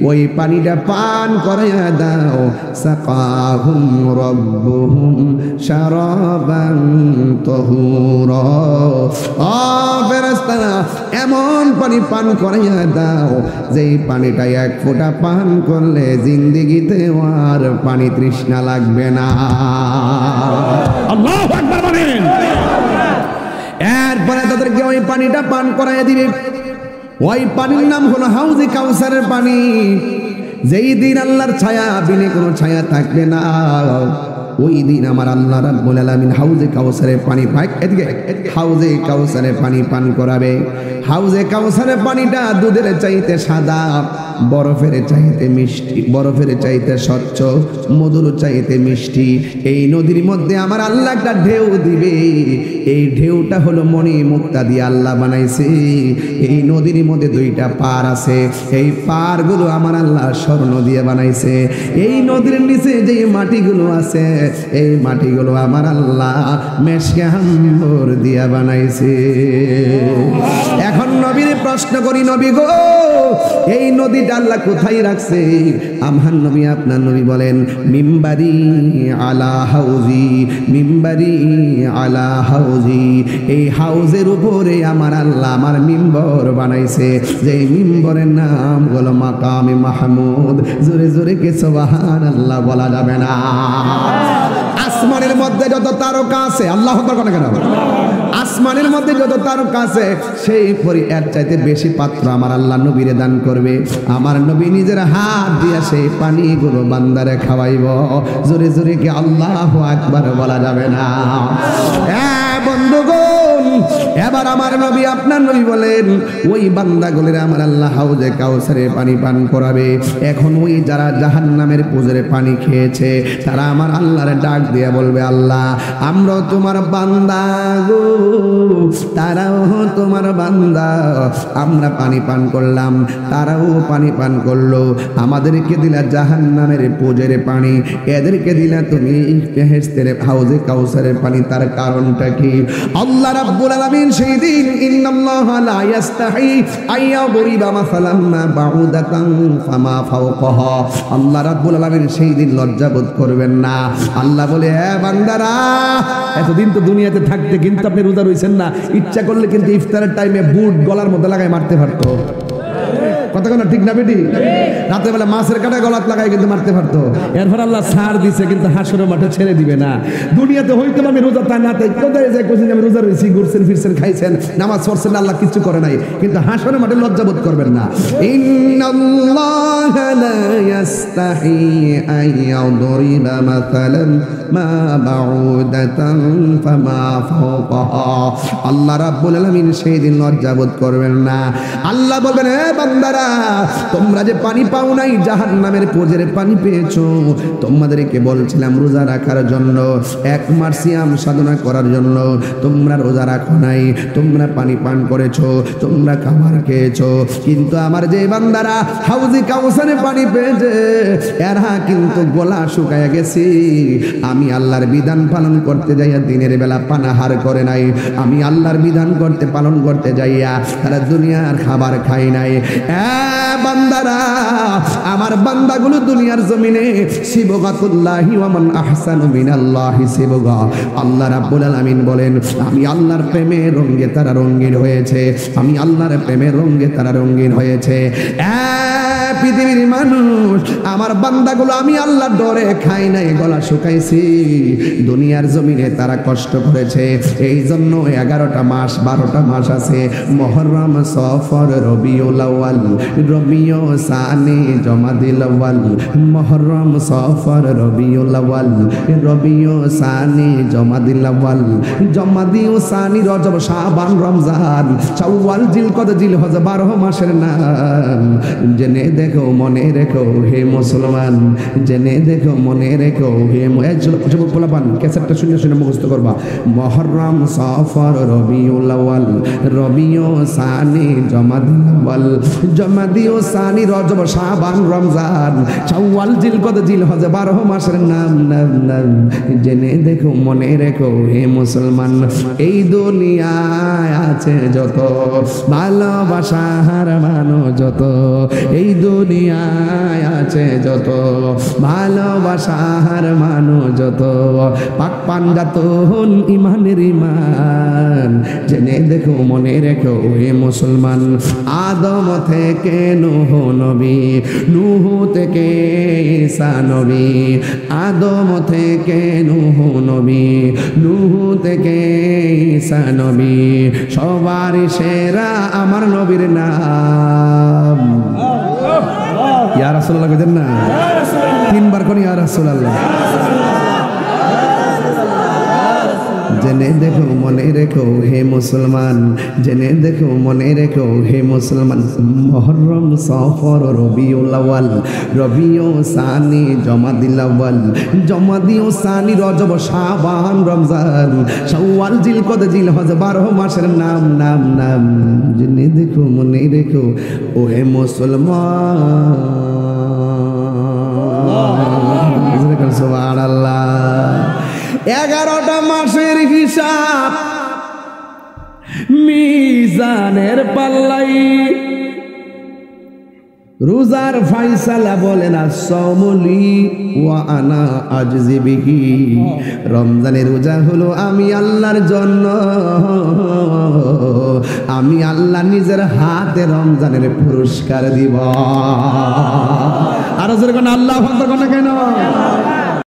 ওই পানিটা পান করাইয়া দাও। সাকাহুম রাব্বুহুম শারাবান তাহুরা। ও ফেরেশতারা এমন পানি পান করাইয়া দাও যেই পানিটা 1 ফোঁটা পান করলে জিন্দেগিতে আর পানি তৃষ্ণা লাগবে না। আল্লাহু আকবার বলেন। এরপরে তাদেরকে ওই পানিটা পান করাইয়া দিবে। ওই পানির নাম হলো হাউজে কাউসারের পানি। যেই দিন আল্লাহর ছায়া বিনে কোনো ছায়া থাকবে না, ওই দিন আমার আল্লাহ রাব্বুল আলামিন হাউজে কাউসারের পানি এদিকে হাউজে কাউসারের পানি পান করাবে। হাউজে কাউসারের পানিটা দুধের চাইতে সাদা, বরফের চাইতে মিষ্টি, বরফের চাইতে স্বচ্ছ, মধুর চাইতে মিষ্টি। এই নদীর মধ্যে আমার আল্লাহ একটা ঢেউ দিবে। এই ঢেউটা হলো মণি মুক্তা দিয়ে আল্লাহ বানাইছে। এই নদীর মধ্যে দুইটা পার আছে, এই পারগুলো আমার আল্লাহ স্বর্ণ দিয়ে বানাইছে। এই নদীর নিচে যে মাটিগুলো আছে, এই মাটিগুলো আমার আল্লাহ মেশকে আম্বর দিয়া বানাইছে। এখন নবীর প্রশ্ন করি, নবী গো এই নদীটা আল্লাহ কোথায় রাখছে? আমার নবী আপনার নবী বলেন মিম্বারি আলা হাউজি, মিম্বারি আলা হাউজি। এই হাউজের উপরে আমার আল্লাহ আমার মিম্বর বানাইছে, যে মিম্বরের নাম হলো মাকামে মাহমুদ। জোরে জোরে কে সুবহানাল্লাহ বলা যাবে না? আসমানের মধ্যে যত তারকা আছে, আল্লাহু আকবার কোন কেন? আসমানের মধ্যে যত তারকা আছে সেই পরি এর চাইতে বেশি পাত্র আমার আল্লাহ নবীরে দান করবে। আমার নবী নিজের হাত দিয়ে সেই পানিগুলো বান্দারে খাওয়াইব। জোরে জোরে কি আল্লাহু আকবার বলা যাবে না? হ্যাঁ বন্ধুগণ, এবার আমার নবী আপনার নবী বলেন ওই বান্দাগুলোর আমার আল্লাহ হাউজে কাউসারে পানি পান করাবে। এখন ওই যারা জাহান্নামের পুজোরে পানি খেয়েছে তারা আমার আল্লাহরে ডাক দিয়ে বলবে, আল্লাহ আমরাও তোমার বান্দা গো, তারাও তোমার বান্দা, আমরা পানি পান করলাম, তারাও পানি পান করলো। আমাদেরকে দিলা জাহান্নামের পুজোরে পানি, এদেরকে দিলা তুমি বেহেশতের হাউজে কাউসারের পানি। তার কারণটা কি? আল্লাহ রাব্বুল আলামিন সেই দিন ইন্নাল্লাহা লা ইয়াস্তাহি আইয়াদরিবা মাসালাম মা বাউদাতান ফামা ফাওকাহা। আল্লাহ রাব্বুল আলামিন সেই দিন লজ্জা বোধ করবেন না। আল্লাহ বলে, হ্যাঁ বান্দারা, এতদিন তো দুনিয়াতে থাকতে কিন্তু আপনি রোজা রইছেন না, ইচ্ছা করলে কিন্তু ইফতারের টাইমে বুট গলার মধ্যে লাগায় মারতে পারতো। কথা কোন ঠিক না বেটি? রাতের বেলা মাছের কাটা গলাত লাগাই কিন্তু মারতে পারতো। এরপর আল্লাহ ছাড় দিছে, কিন্তু হাসরের মাঠে ছেড়ে দিবে না। দুনিয়াতে হইতো আমি রোজা তা না, কোথায় যে কোচিং আমি রোজা রয়েছি, ঘুরছেন ফিরছেন, খাইছেন, নামাজ পড়ছেন, আল্লাহ কিছু করে নাই, কিন্তু হাসরের মাঠে লজ্জা বোধ করবেন না। ইন্নাল্লাহা লা ইয়াস্তাহি আইয়াদরিবা মাসালান মা বাউদাতান ফামা ফাওকাহা। আল্লাহ রাব্বুল আলামিন সেই দিন লজ্জা বোধ করবেন না। আল্লাহ বলবেন, হে বান্দারা, তোমরা যে পানি পাও নাই, জাহান্নামের পুজোরে পানি পেয়েছো, তোমাদেরকে বলছিলাম রোজা রাখার জন্য, এক মাস সিয়াম সাধনা করার জন্য, তোমরা রোজা রাখো নাই, তোমরা পানি পান করেছো, তোমরা খাবার খেয়েছো, কিন্তু আমার যে বান্দারা হাউজে কাউসারে পানি পেয়েছে এরা কিন্তু গলা শুকায় গেছে। আমি আল্লাহর বিধান পালন করতে যাইয়া দিনের বেলা পানাহার করে নাই, আমি আল্লাহর বিধান করতে পালন করতে যাইয়া তারা দুনিয়ার খাবার খাই নাই। বান্দারা, আমার বান্দাগুলো দুনিয়ার জমিনে সিবগাতুল্লাহি ওয়া মান আহসানু মিনাল্লাহি সিবগা। আল্লাহ রাব্বুল আলামিন বলেন, আমি আল্লাহর প্রেমে রঙে তারা রঙিন হয়েছে, আমি আল্লাহর প্রেমে রঙে তারা রঙিন হয়েছে। পৃথিবীর মানুষ, আমার বান্দাগুলো আমি আল্লাহর ডরে খাই নাই, গলা শুকাইছি। দুনিয়ার জমিনে তারা কষ্ট করেছে, এই জন্য 11টা মাস 12টা মাস আছে, মুহররম, সফর, রবিউল আউয়াল, রবিউ সানি, জমাদিল আউয়াল, মুহররম, সফর, রবিউল আউয়াল, রবিউ সানি, জমাদিল আউয়াল, জমাদিউ সানি, রজব, শাবান, রমজান, শাওয়াল, জিলকদ, জিলহজ, 12 মাসের নাম। জেনে দেখো, মনে রেখো হে মুসলমান, জেনে দেখো, মনে রেখো হে পোলাপান, ক্যাসেটটা শুনে শুনে মুখস্থ করবা। মুহররম, সফর, রবিউল আউয়াল, রবিউ সানি, জমাদিল আউয়াল, জমাদিউ সানি, রজব, শাবান, রমজান, শাওয়াল, জিলকদ, জিলহজ, 12 মাসের নাম। জেনে দেখো, মনে রেখো হে মুসলমান, এই দুনিয়ায় আছে যত ভালোবাসার মানুষ, যত এই দুনিয়ায় আছে যত ভালোবাসার মানুষ, যত পাক পাঞ্জাতন ইমানের ইমান। জেনে দেখো, মনে রেখো হে মুসলমান, আদম থেকে নূহ নবী, নূহ থেকে ঈসা নবী, আদম থেকে নূহ নবী, নূহ থেকে ঈসা নবী, সবার সেরা আমার নবীর নাম ইয়া রাসূলুল্লাহ। কইতেন না তিনবার কোন ইয়া রাসূলুল্লাহ। জেনে দেখো মনে রেখো হে মুসলমান, জেনে দেখো মনে রেখো হে মুসলমান, মুহররম সফর রবিউল আউয়াল, রবিউল সানি জমাদিল আউয়াল, জমাদিল সানি রজব শাবান রমজান শাওয়াল জিলকদ জিলহজ 12 মাসের নাম নাম নাম। জেনে দেখো মনে রেখো ও হে মুসলমান। সুবহানাল্লাহ। 11টা মাসের হিসাব মিজানের পাল্লাই, রোজার ফায়সালা বলেন as-সাওমুলি ওয়া আনা আজজি বিহি। রমজানের রোজা হলো আমি আল্লাহর জন্য, আমি আল্লাহ নিজের হাতে রমজানের পুরস্কার দিব। আর জোরে কোন আল্লাহু আকবার কোন কেন?